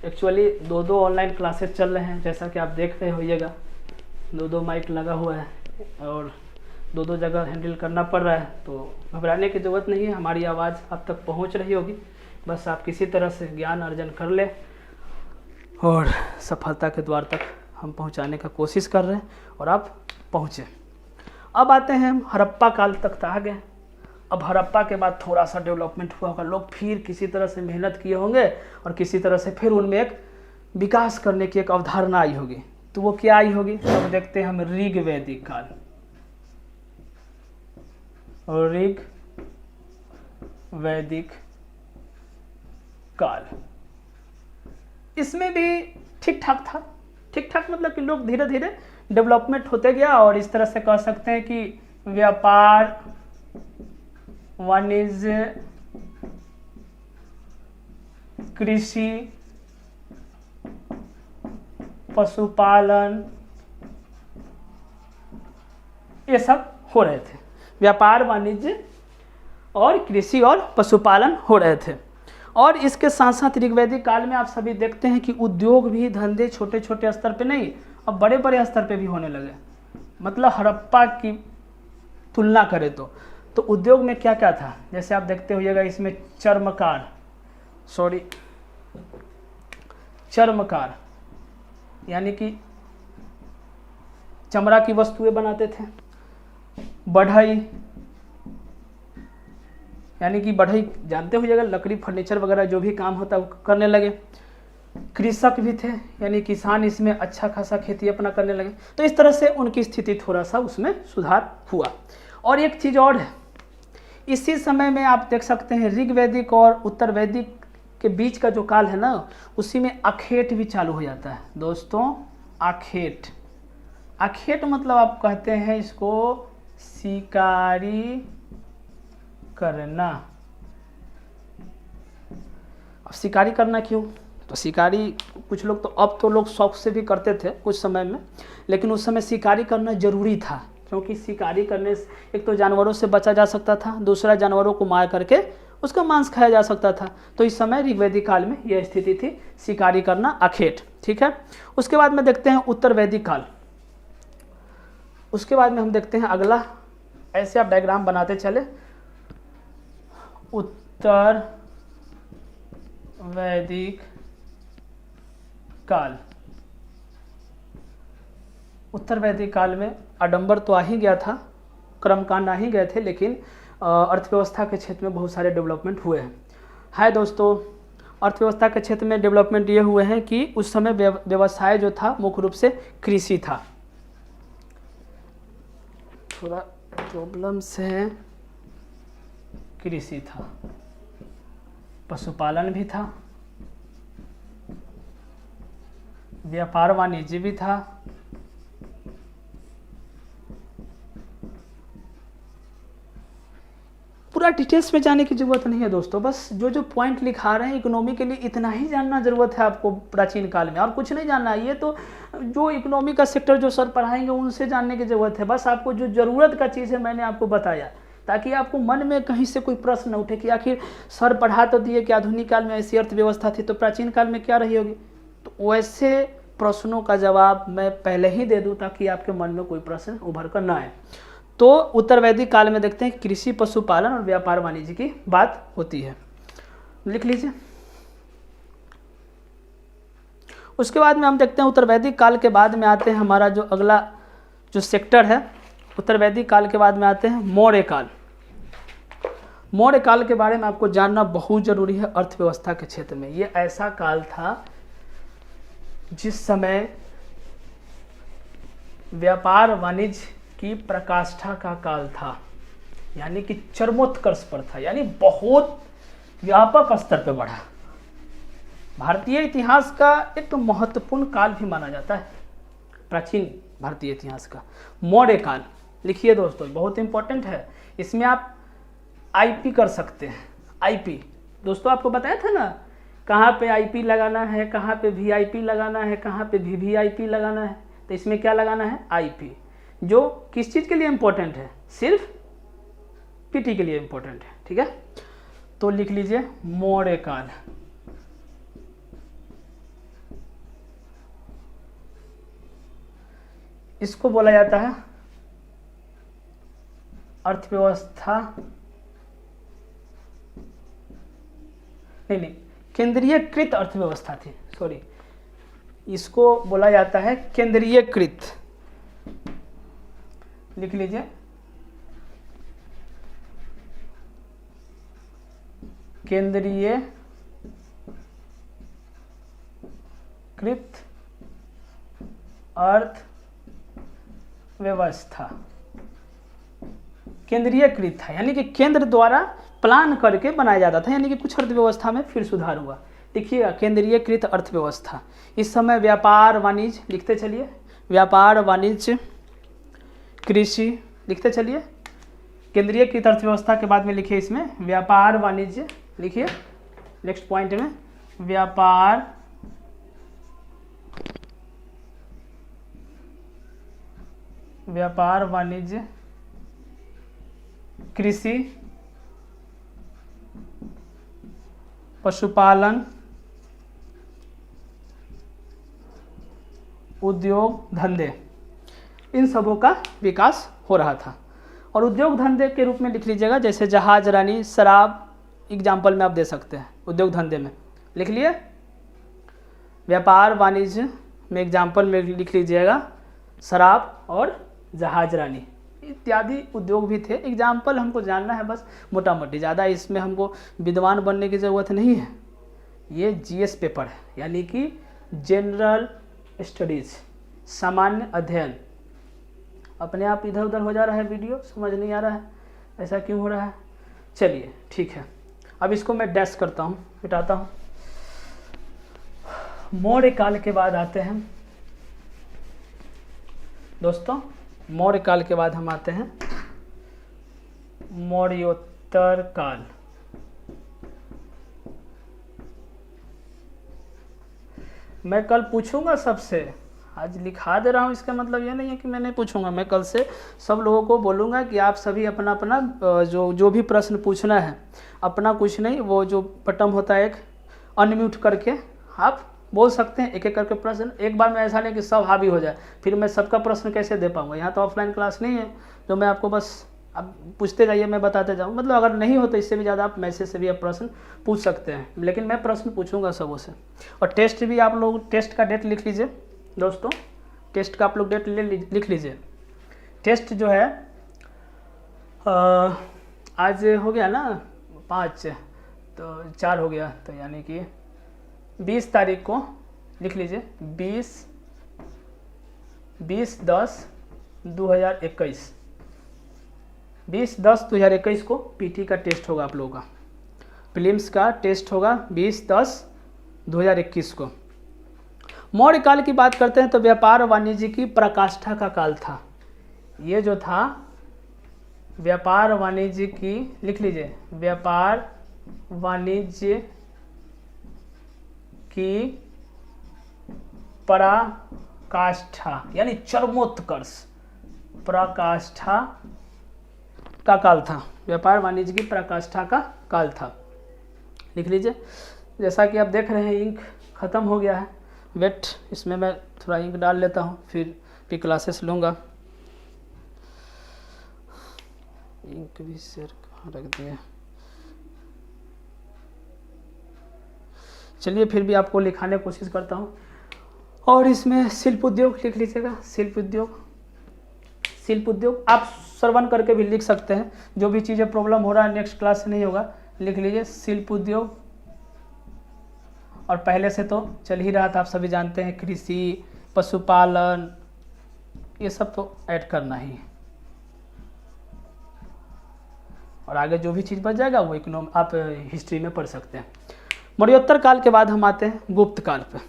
एक्चुअली दो ऑनलाइन क्लासेस चल रहे हैं, जैसा कि आप देख रहे होइएगा। दो माइक लगा हुआ है और दो जगह हैंडल करना पड़ रहा है। तो घबराने की ज़रूरत नहीं है, हमारी आवाज़ आप तक पहुंच रही होगी। बस आप किसी तरह से ज्ञान अर्जन कर लें और सफलता के द्वार तक हम पहुंचाने का कोशिश कर रहे हैं और आप पहुँचें। अब आते हैं हम हड़प्पा काल तक आ गए। अब हड़प्पा के बाद थोड़ा सा डेवलपमेंट हुआ होगा, लोग फिर किसी तरह से मेहनत किए होंगे और किसी तरह से फिर उनमें एक विकास करने की एक अवधारणा आई होगी। तो वो क्या आई होगी? अब देखते हैं हम ऋग वैदिक काल। और ऋग वैदिक काल, इसमें भी ठीक ठाक था। ठीक ठाक मतलब कि लोग धीरे धीरे डेवलपमेंट होते गया और इस तरह से कह सकते हैं कि व्यापार, वाणिज्य, कृषि, पशुपालन, ये सब हो रहे थे। व्यापार, वाणिज्य और कृषि और पशुपालन हो रहे थे। और इसके साथ साथ ऋग्वैदिक काल में आप सभी देखते हैं कि उद्योग भी, धंधे छोटे छोटे स्तर पे नहीं, अब बड़े बड़े स्तर पे भी होने लगे। मतलब हड़प्पा की तुलना करें तो उद्योग में क्या क्या था, जैसे आप देखते होइएगा इसमें चर्मकार यानी कि चमड़ा की वस्तुएं बनाते थे। बढ़ई यानी कि बढ़ई जानते होइएगा, लकड़ी, फर्नीचर वगैरह जो भी काम होता है वो करने लगे। कृषक भी थे, यानी किसान इसमें अच्छा खासा खेती अपना करने लगे। तो इस तरह से उनकी स्थिति थोड़ा सा उसमें सुधार हुआ। और एक चीज़ और है, इसी समय में आप देख सकते हैं ऋग्वैदिक और उत्तर वैदिक के बीच का जो काल है ना, उसी में अखेट भी चालू हो जाता है दोस्तों। अखेट मतलब आप कहते हैं इसको शिकारी करना। अब शिकारी करना क्यों? तो शिकारी कुछ लोग, तो अब तो लोग शौक से भी करते थे कुछ समय में, लेकिन उस समय शिकारी करना जरूरी था, क्योंकि शिकारी करने से एक तो जानवरों से बचा जा सकता था, दूसरा जानवरों को मार करके उसका मांस खाया जा सकता था। तो इस समय ऋग्वैदिक काल में यह स्थिति थी, शिकारी करना, अखेट। ठीक है। उसके बाद में देखते हैं उत्तर वैदिक काल। उसके बाद में हम देखते हैं अगला, ऐसे आप डायग्राम बनाते चले। उत्तर वैदिक काल। उत्तर वैदिक काल में आडंबर तो आ ही गया था, कर्मकांड आ ही गए थे, लेकिन अर्थव्यवस्था के क्षेत्र में बहुत सारे डेवलपमेंट हुए हैं। हाय दोस्तों, अर्थव्यवस्था के क्षेत्र में डेवलपमेंट ये हुए हैं कि उस समय व्यवसाय जो था मुख्य रूप से कृषि था। थोड़ा प्रॉब्लम से कृषि था, पशुपालन भी था, व्यापार वाणिज्य भी था, पूरा डिटेल्स में जाने की जरूरत नहीं है दोस्तों, बस जो जो पॉइंट लिखा रहे हैं इकोनॉमी के लिए इतना ही जानना जरूरत है आपको प्राचीन काल में, और कुछ नहीं जानना है। ये तो जो इकोनॉमी का सेक्टर जो सर पढ़ाएंगे उनसे जानने की जरूरत है। बस आपको जो जरूरत का चीज़ है मैंने आपको बताया, ताकि आपको मन में कहीं से कोई प्रश्न न उठे कि आखिर सर पढ़ा तो दिए कि आधुनिक काल में ऐसी अर्थव्यवस्था थी, तो प्राचीन काल में क्या रही होगी। तो वैसे प्रश्नों का जवाब मैं पहले ही दे दूँ ताकि आपके मन में कोई प्रश्न उभर कर ना आए। तो उत्तर वैदिक काल में देखते हैं कृषि, पशुपालन और व्यापार वाणिज्य की बात होती है, लिख लीजिए। उसके बाद में हम देखते हैं उत्तर वैदिक काल के बाद में आते हैं हमारा जो अगला जो सेक्टर है, उत्तर वैदिक काल के बाद में आते हैं मौर्य काल। मौर्य काल के बारे में आपको जानना बहुत जरूरी है अर्थव्यवस्था के क्षेत्र में। ये ऐसा काल था जिस समय व्यापार वाणिज्य की प्रकाष्ठा का काल था, यानी कि चरमोत्कर्ष पर था, यानी बहुत व्यापक स्तर पर बढ़ा। भारतीय इतिहास का एक तो महत्वपूर्ण काल भी माना जाता है, प्राचीन भारतीय इतिहास का मौर्य काल। लिखिए दोस्तों, बहुत इंपॉर्टेंट है। इसमें आप आईपी कर सकते हैं। आईपी दोस्तों आपको बताया था ना, कहाँ पे आईपी लगाना है, कहाँ पे वीआईपी लगाना है, कहाँ पे वीवीआईपी लगाना है। तो इसमें क्या लगाना है? आईपी, जो किस चीज़ के लिए इम्पोर्टेंट है? सिर्फ पीटी के लिए इम्पोर्टेंट है। ठीक है, तो लिख लीजिए मौर्य काल। इसको बोला जाता है अर्थव्यवस्था, नहीं, केंद्रीयकृत अर्थव्यवस्था थी, सॉरी, इसको बोला जाता है केंद्रीयकृत। लिख लीजिए केंद्रीय कृत अर्थव्यवस्था। केंद्रीयकृत था यानी कि केंद्र द्वारा प्लान करके बनाया जाता था, यानी कि कुछ अर्थव्यवस्था में फिर सुधार हुआ। देखिएगा, केंद्रीयकृत अर्थव्यवस्था। इस समय व्यापार वाणिज्य लिखते चलिए, व्यापार वाणिज्य कृषि लिखते चलिए। केंद्रीयकृत अर्थव्यवस्था के बाद में लिखिए इसमें व्यापार वाणिज्य लिखिए, नेक्स्ट पॉइंट में व्यापार वाणिज्य कृषि पशुपालन उद्योग धंधे, इन सबों का विकास हो रहा था। और उद्योग धंधे के रूप में लिख लीजिएगा, जैसे जहाज रानी, शराब, एग्जाम्पल में आप दे सकते हैं उद्योग धंधे में, लिख लिए। व्यापार वाणिज्य में एग्जाम्पल में लिख लीजिएगा शराब और जहाज रानी इत्यादि उद्योग भी थे। एग्जाम्पल हमको जानना है बस मोटा मोटी, ज़्यादा इसमें हमको विद्वान बनने की ज़रूरत नहीं है। ये जीएस पेपर है, यानी कि जनरल स्टडीज, सामान्य अध्ययन। अपने आप इधर उधर हो जा रहा है वीडियो, समझ नहीं आ रहा है ऐसा क्यों हो रहा है। चलिए ठीक है, अब इसको मैं डैश करता हूँ, मिटाता हूँ। मौर्य काल के बाद आते हैं दोस्तों, मौर्य काल के बाद हम आते हैं मौर्योत्तर काल। मैं कल पूछूंगा सबसे, आज लिखा दे रहा हूँ, इसका मतलब ये नहीं है कि मैं नहीं पूछूंगा। मैं कल से सब लोगों को बोलूँगा कि आप सभी अपना अपना जो भी प्रश्न पूछना है, अपना कुछ नहीं, वो जो बटन होता है एक अनम्यूट करके आप बोल सकते हैं एक एक करके प्रश्न। एक बार में ऐसा नहीं कि सब हावी हो जाए, फिर मैं सबका प्रश्न कैसे दे पाऊँगा। यहाँ तो ऑफलाइन क्लास नहीं है जो मैं आपको बस आप पूछते जाइए मैं बताते जाऊँ। मतलब अगर नहीं हो तो इससे भी ज़्यादा आप मैसेज से भी आप प्रश्न पूछ सकते हैं, लेकिन मैं प्रश्न पूछूंगा सबों से। और टेस्ट भी आप लोग, टेस्ट का डेट लिख लीजिए दोस्तों, टेस्ट का आप लोग डेट लिख लीजिए। टेस्ट जो है आज हो गया ना 5, तो 4 हो गया, तो यानी कि 20 तारीख को लिख लीजिए, 20/10/2021, 20/10/2021 को पीटी का टेस्ट होगा आप लोगों का। प्रीलिम्स का टेस्ट होगा 20/10/2021 को। मौर्य काल की बात करते हैं तो व्यापार वाणिज्य की पराकाष्ठा का काल था। ये जो था व्यापार वाणिज्य की, लिख लीजिए, व्यापार वाणिज्य की पराकाष्ठा यानी चरमोत्कर्ष, पराकाष्ठा का काल था। व्यापार वाणिज्य की पराकाष्ठा का काल था, लिख लीजिए। जैसा कि आप देख रहे हैं इंक ख़त्म हो गया है, वेट इसमें मैं थोड़ा इंक डाल लेता हूँ, फिर भी क्लासेस लूँगा। इंक भी शेयर कहाँ रख दिया। चलिए फिर भी आपको लिखाने की कोशिश करता हूँ। और इसमें शिल्प उद्योग लिख लीजिएगा, शिल्प उद्योग। शिल्प उद्योग आप श्रवण करके भी लिख सकते हैं, जो भी चीज़ें प्रॉब्लम हो रहा है नेक्स्ट क्लास से नहीं होगा, लिख लीजिए शिल्प उद्योग। और पहले से तो चल ही रहा था, आप सभी जानते हैं, कृषि, पशुपालन, ये सब तो ऐड करना ही है। और आगे जो भी चीज़ बच जाएगा वो आप हिस्ट्री में पढ़ सकते हैं। मौर्योत्तर काल के बाद हम आते हैं गुप्त काल पे,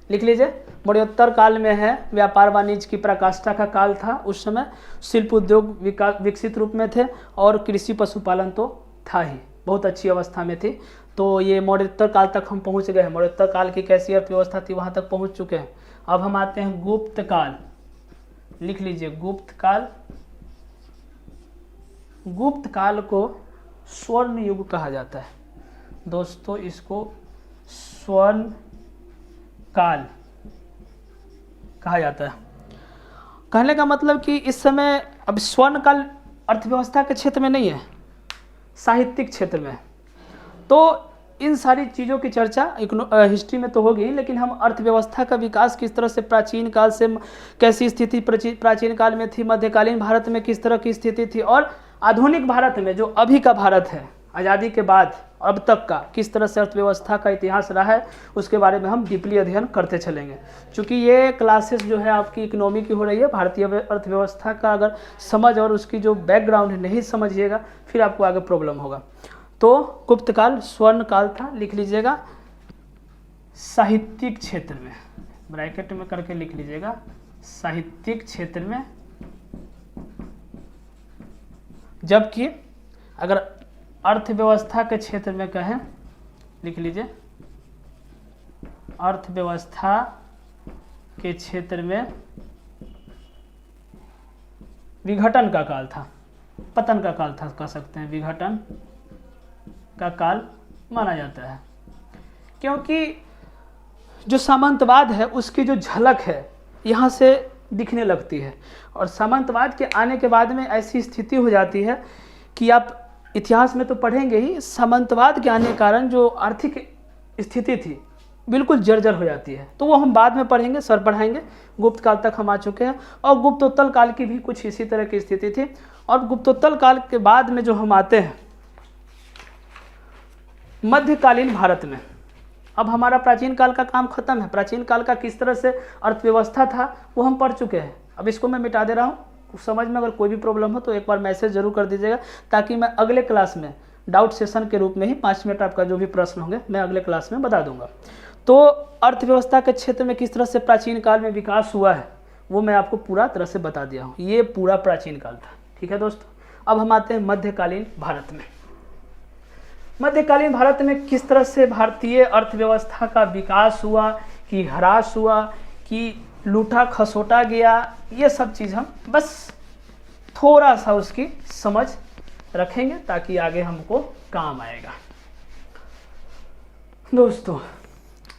लिख लीजिए। मौर्योत्तर काल में है व्यापार वाणिज्य की पराकाष्ठा का काल था। उस समय शिल्प उद्योग विकसित रूप में थे और कृषि पशुपालन तो था ही, बहुत अच्छी अवस्था में थी। तो ये मौर्योत्तर काल तक हम पहुंच गए हैं। मौर्योत्तर काल की कैसी अर्थव्यवस्था थी वहां तक पहुंच चुके हैं। अब हम आते हैं गुप्त काल, लिख लीजिए गुप्त काल। गुप्त काल को स्वर्ण युग कहा जाता है दोस्तों, इसको स्वर्ण काल कहा जाता है। कहने का मतलब कि इस समय अब स्वर्ण काल अर्थव्यवस्था के क्षेत्र में नहीं है, साहित्यिक क्षेत्र में। तो इन सारी चीज़ों की चर्चा हिस्ट्री में तो होगी, लेकिन हम अर्थव्यवस्था का विकास किस तरह से प्राचीन काल से कैसी स्थिति प्राचीन काल में थी, मध्यकालीन भारत में किस तरह की स्थिति थी, और आधुनिक भारत में जो अभी का भारत है, आज़ादी के बाद अब तक का किस तरह से अर्थव्यवस्था का इतिहास रहा है उसके बारे में हम डीपली अध्ययन करते चलेंगे। क्योंकि ये क्लासेस जो है आपकी इकोनॉमी की हो रही है, भारतीय अर्थव्यवस्था का अगर समझ और उसकी जो बैकग्राउंड है नहीं समझिएगा फिर आपको आगे प्रॉब्लम होगा। तो गुप्त काल स्वर्ण काल था, लिख लीजिएगा साहित्यिक क्षेत्र में, ब्रैकेट में करके लिख लीजिएगा साहित्यिक क्षेत्र में। जबकि अगर अर्थव्यवस्था के क्षेत्र में कहें, लिख लीजिए अर्थव्यवस्था के क्षेत्र में विघटन का काल था, पतन का काल था कह सकते हैं, विघटन का काल माना जाता है। क्योंकि जो सामंतवाद है उसकी जो झलक है यहाँ से दिखने लगती है, और सामंतवाद के आने के बाद में ऐसी स्थिति हो जाती है कि आप इतिहास में तो पढ़ेंगे ही, सामंतवाद के आने के कारण जो आर्थिक स्थिति थी बिल्कुल जर्जर हो जाती है। तो वो हम बाद में पढ़ेंगे, सर पढ़ाएंगे। गुप्त काल तक हम आ चुके हैं और गुप्तोत्तर काल की भी कुछ इसी तरह की स्थिति थी। और गुप्तोत्तर काल के बाद में जो हम आते हैं मध्यकालीन भारत में, अब हमारा प्राचीन काल का काम खत्म है। प्राचीन काल का किस तरह से अर्थव्यवस्था था वो हम पढ़ चुके हैं। अब इसको मैं मिटा दे रहा हूँ, समझ में अगर कोई भी प्रॉब्लम हो तो एक बार मैसेज जरूर कर दीजिएगा, ताकि मैं अगले क्लास में डाउट सेशन के रूप में ही 5 मिनट आपका जो भी प्रश्न होंगे मैं अगले क्लास में बता दूंगा। तो अर्थव्यवस्था के क्षेत्र में किस तरह से प्राचीन काल में विकास हुआ है वो मैं आपको पूरा तरह से बता दिया हूँ। ये पूरा प्राचीन काल था, ठीक है दोस्तों। अब हम आते हैं मध्यकालीन भारत में। मध्यकालीन भारत में किस तरह से भारतीय अर्थव्यवस्था का विकास हुआ, कि ह्रास हुआ, कि लूटा खसोटा गया, ये सब चीज़ हम बस थोड़ा सा उसकी समझ रखेंगे ताकि आगे हमको काम आएगा। दोस्तों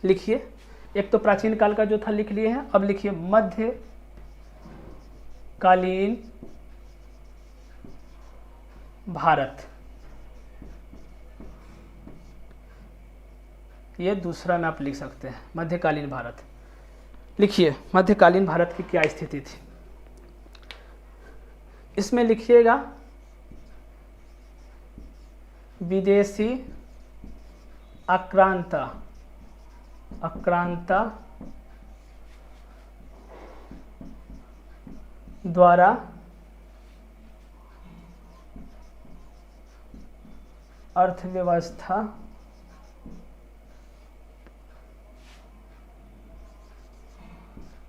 लिखिए, एक तो प्राचीन काल का जो था लिख लिए हैं, अब लिखिए मध्यकालीन भारत। ये दूसरा में आप लिख सकते हैं मध्यकालीन भारत। लिखिए मध्यकालीन भारत की क्या स्थिति थी, इसमें लिखिएगा विदेशी आक्रांता द्वारा अर्थव्यवस्था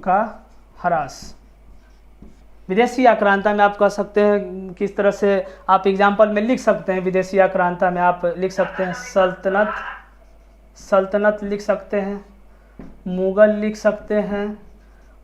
का ह्रास। विदेशी आक्रांता में आप कह सकते हैं किस तरह से आप एग्जाम्पल में लिख सकते हैं। विदेशी आक्रांता में आप लिख सकते हैं सल्तनत लिख सकते हैं, मुगल लिख सकते हैं।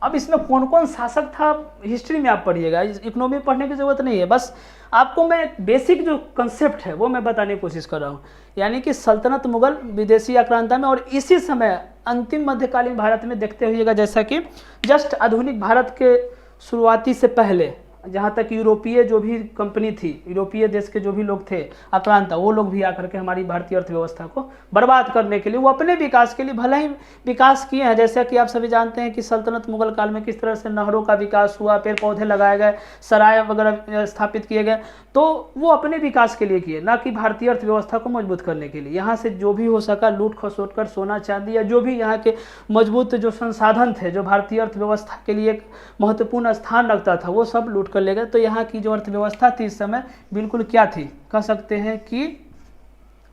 अब इसमें कौन कौन शासक था हिस्ट्री में आप पढ़िएगा, इकोनॉमी पढ़ने की ज़रूरत नहीं है। बस आपको मैं बेसिक जो कंसेप्ट है वो मैं बताने की कोशिश कर रहा हूँ। यानी कि सल्तनत, मुगल, विदेशी आक्रांता में, और इसी समय अंतिम मध्यकालीन भारत में देखते हुएगा, जैसा कि जस्ट आधुनिक भारत के शुरुआती से पहले जहाँ तक यूरोपीय जो भी कंपनी थी, यूरोपीय देश के जो भी लोग थे आक्रांता, वो लोग भी आकर के हमारी भारतीय अर्थव्यवस्था को बर्बाद करने के लिए, वो अपने विकास के लिए भले ही विकास किए हैं। जैसा कि आप सभी जानते हैं कि सल्तनत मुगल काल में किस तरह से नहरों का विकास हुआ, पेड़ पौधे लगाए गए, सराय वगैरह स्थापित किए गए, तो वो अपने विकास के लिए किए, ना कि भारतीय अर्थव्यवस्था को मजबूत करने के लिए। यहाँ से जो भी हो सका लूट खसोट कर सोना चांदी या जो भी यहाँ के मजबूत जो संसाधन थे, जो भारतीय अर्थव्यवस्था के लिए एक महत्वपूर्ण स्थान रखता था, वो सब लूट कर ले गए। तो यहाँ की जो अर्थव्यवस्था थी इस समय बिल्कुल क्या थी, कह सकते हैं कि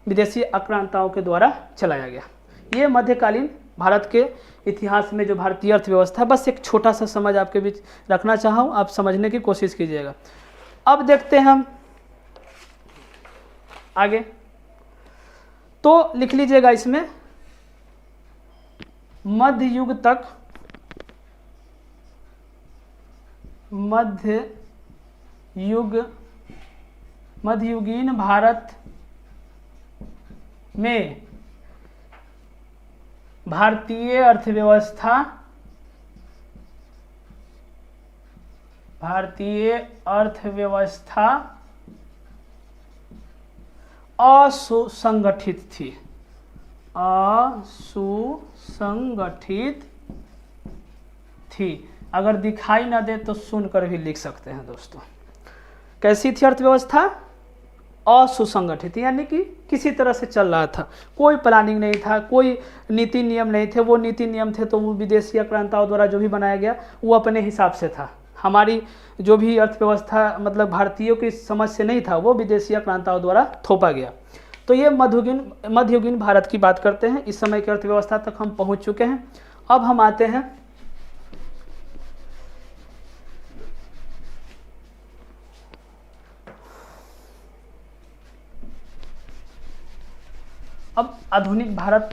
विदेशी आक्रांताओं के द्वारा चलाया गया। ये मध्यकालीन भारत के इतिहास में जो भारतीय अर्थव्यवस्था, बस एक छोटा सा समझ आपके बीच रखना चाहा हूँ, आप समझने की कोशिश कीजिएगा। अब देखते हैं हम आगे, तो लिख लीजिएगा इसमें मध्ययुगीन भारत में भारतीय अर्थव्यवस्था असुसंगठित थी। अगर दिखाई ना दे तो सुनकर भी लिख सकते हैं दोस्तों। कैसी थी अर्थव्यवस्था? असुसंगठित, यानी कि किसी तरह से चल रहा था, कोई प्लानिंग नहीं था, कोई नीति नियम नहीं थे। वो नीति नियम थे तो वो विदेशी आक्रांताओं द्वारा जो भी बनाया गया वो अपने हिसाब से था। हमारी जो भी अर्थव्यवस्था मतलब भारतीयों की समझ से नहीं था, वो विदेशी आक्रांताओं द्वारा थोपा गया। तो ये मध्ययुगीन भारत की बात करते हैं। इस समय की अर्थव्यवस्था तक हम पहुंच चुके हैं। अब हम आते हैं अब आधुनिक भारत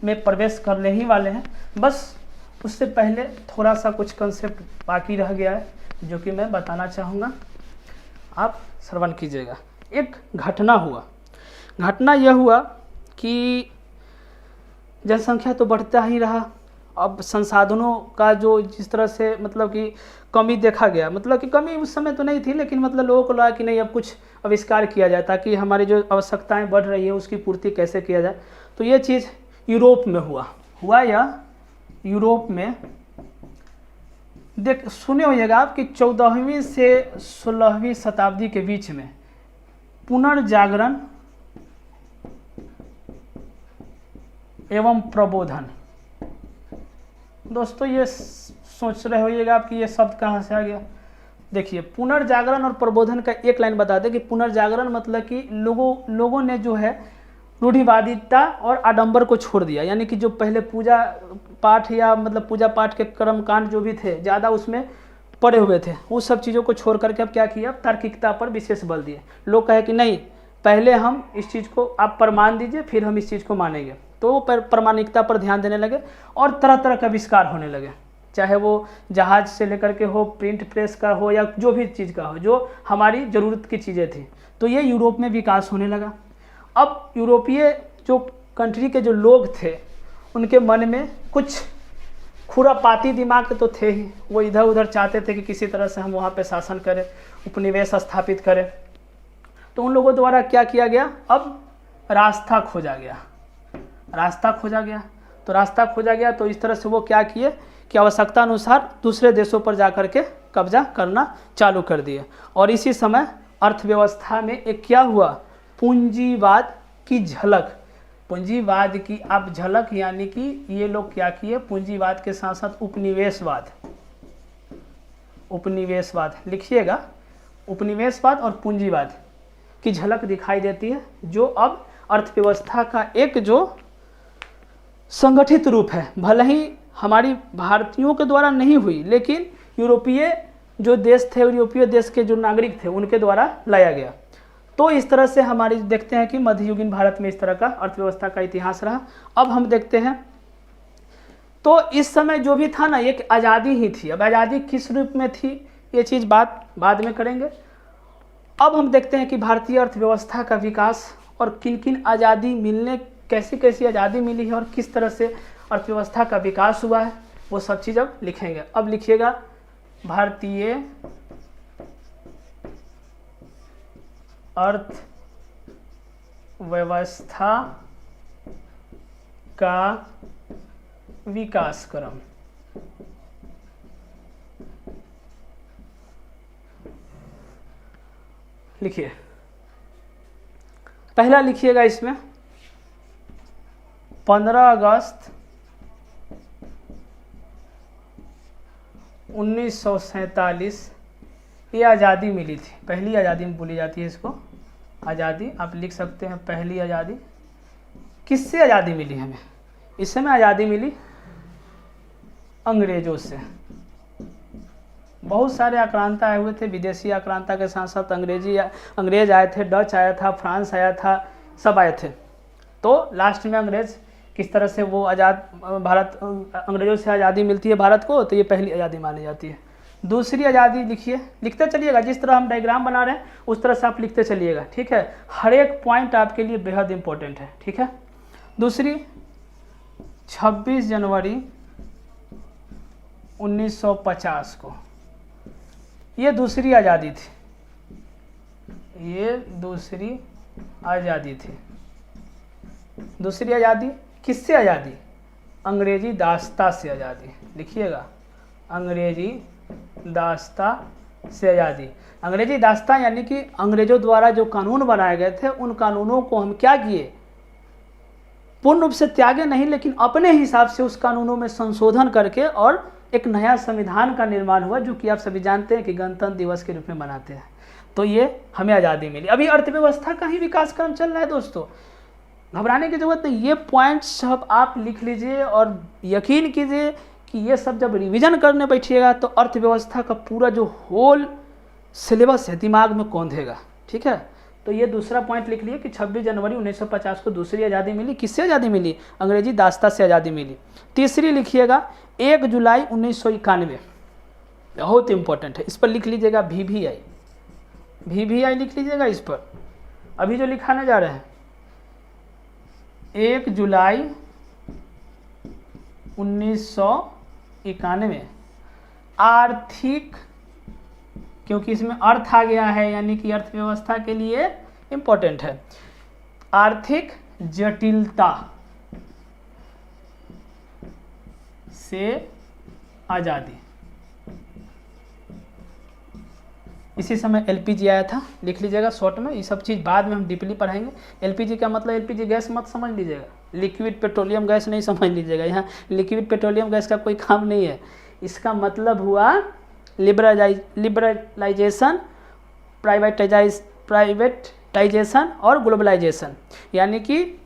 में प्रवेश करने ही वाले हैं। बस उससे पहले थोड़ा सा कुछ कंसेप्ट बाकी रह गया है जो कि मैं बताना चाहूँगा, आप श्रवण कीजिएगा। एक घटना हुआ, घटना यह हुआ कि जनसंख्या तो बढ़ता ही रहा। अब संसाधनों का जो जिस तरह से मतलब कि कमी देखा गया, मतलब कि कमी उस समय तो नहीं थी, लेकिन मतलब लोगों को लगा कि नहीं अब कुछ आविष्कार किया जाए ताकि हमारी जो आवश्यकताएं बढ़ रही है उसकी पूर्ति कैसे किया जाए। तो ये चीज़ यूरोप में हुआ या यूरोप में देख सुने होइएगा आप कि 14वीं से 16वीं शताब्दी के बीच में पुनर्जागरण एवं प्रबोधन। दोस्तों ये सोच रहे होइएगा आप कि ये शब्द कहाँ से आ गया। देखिए, पुनर्जागरण और प्रबोधन का एक लाइन बता दें कि पुनर्जागरण मतलब कि लोगों ने जो है रूढ़िवादिता और आडंबर को छोड़ दिया, यानी कि जो पहले पूजा पाठ या मतलब पूजा पाठ के कर्मकांड जो भी थे ज़्यादा उसमें पड़े हुए थे, उस सब चीज़ों को छोड़ करके अब क्या किया, तार्किकता पर विशेष बल दिए। लोग कहे कि नहीं पहले हम इस चीज़ को आप प्रमाण दीजिए फिर हम इस चीज़ को मानेंगे। तो वो प्रामाणिकता पर ध्यान देने लगे और तरह तरह का आविष्कार होने लगे, चाहे वो जहाज से लेकर के हो, प्रिंट प्रेस का हो या जो भी चीज़ का हो जो हमारी ज़रूरत की चीज़ें थी। तो ये यूरोप में विकास होने लगा। अब यूरोपीय जो कंट्री के जो लोग थे उनके मन में कुछ खुरापाती दिमाग तो थे ही, वो इधर उधर चाहते थे कि किसी तरह से हम वहाँ पे शासन करें, उपनिवेश स्थापित करें। तो उन लोगों द्वारा क्या किया गया, अब रास्ता खोजा गया। तो रास्ता खोजा गया तो इस तरह से वो क्या किए कि आवश्यकता अनुसार दूसरे देशों पर जाकर के कब्जा करना चालू कर दिए। और इसी समय अर्थव्यवस्था में एक क्या हुआ, पूंजीवाद की झलक, पूंजीवाद की अब झलक, यानी कि ये लोग क्या किए, पूंजीवाद के साथ साथ उपनिवेशवाद लिखिएगा, उपनिवेशवाद और पूंजीवाद की झलक दिखाई देती है, जो अब अर्थव्यवस्था का एक जो संगठित रूप है। भले ही हमारी भारतीयों के द्वारा नहीं हुई, लेकिन यूरोपीय जो देश थे, यूरोपीय देश के जो नागरिक थे उनके द्वारा लाया गया। तो इस तरह से हमारी देखते हैं कि मध्ययुगीन भारत में इस तरह का अर्थव्यवस्था का इतिहास रहा। अब हम देखते हैं तो इस समय जो भी था ना, एक आज़ादी ही थी। अब आज़ादी किस रूप में थी ये चीज़ बात बाद में करेंगे। अब हम देखते हैं कि भारतीय अर्थव्यवस्था का विकास और किन किन आज़ादी मिलने, कैसी कैसी आज़ादी मिली है और किस तरह से अर्थव्यवस्था का विकास हुआ है, वो सब चीज़ अब लिखेंगे। अब लिखिएगा भारतीय अर्थव्यवस्था का विकास क्रम। लिखिए, पहला लिखिएगा इसमें 15 अगस्त 1947 ये आज़ादी मिली थी। पहली आज़ादी में बोली जाती है इसको आज़ादी, आप लिख सकते हैं पहली आज़ादी। किससे आज़ादी मिली हमें? इस समय आज़ादी मिली अंग्रेज़ों से। बहुत सारे आक्रांता आए हुए थे, विदेशी आक्रांता के साथ साथ अंग्रेज आए थे, डच आया था, फ्रांस आया था, सब आए थे। तो लास्ट में अंग्रेज़ किस तरह से वो भारत अंग्रेज़ों से आज़ादी मिलती है भारत को, तो ये पहली आज़ादी मानी जाती है। दूसरी आज़ादी लिखिए, लिखते चलिएगा, जिस तरह हम डायग्राम बना रहे हैं उस तरह से आप लिखते चलिएगा, ठीक है। हर एक पॉइंट आपके लिए बेहद इंपॉर्टेंट है, ठीक है। दूसरी 26 जनवरी 1950 को, ये दूसरी आज़ादी थी, ये दूसरी आज़ादी थी। दूसरी आज़ादी किससे आज़ादी? अंग्रेजी दास्ता से आज़ादी। लिखिएगा अंग्रेजी दास्ता से आज़ादी। अंग्रेजी दास्तां यानी कि अंग्रेजों द्वारा जो कानून बनाए गए थे उन कानूनों को हम क्या किए, पूर्ण रूप से त्यागे नहीं, लेकिन अपने हिसाब से उस कानूनों में संशोधन करके और एक नया संविधान का निर्माण हुआ, जो कि आप सभी जानते हैं कि गणतंत्र दिवस के रूप में मनाते हैं। तो ये हमें आज़ादी मिली। अभी अर्थव्यवस्था का ही विकास क्रम चल रहा है दोस्तों, घबराने की जरूरत नहीं। ये पॉइंट्स सब आप लिख लीजिए और यकीन कीजिए कि ये सब जब रिवीजन करने बैठिएगा तो अर्थव्यवस्था का पूरा जो होल सिलेबस है दिमाग में कौंधेगा। ठीक है, तो ये दूसरा पॉइंट लिख लिए कि 26 जनवरी 1950 को दूसरी आज़ादी मिली। किससे आज़ादी मिली? अंग्रेजी दास्ता से आज़ादी मिली। तीसरी लिखिएगा 1 जुलाई 1991, बहुत इंपॉर्टेंट है, इस पर लिख लीजिएगा VVI, VVI लिख लीजिएगा इस पर। अभी जो लिखाने जा रहे हैं 1 जुलाई 1991, आर्थिक, क्योंकि इसमें अर्थ आ गया है यानी कि अर्थव्यवस्था के लिए इंपॉर्टेंट है, आर्थिक जटिलता से आज़ादी। इसी समय LPG आया था, लिख लीजिएगा शॉर्ट में, ये सब चीज़ बाद में हम डीपली पढ़ाएंगे। LPG का मतलब LPG गैस मत समझ लीजिएगा, लिक्विड पेट्रोलियम गैस नहीं समझ लीजिएगा, यहाँ लिक्विड पेट्रोलिएशन गैस का कोई काम नहीं है। इसका मतलब हुआ लिबरलाइजेशन, प्राइवेटाइजेशन और ग्लोबलाइजेशन, यानी कि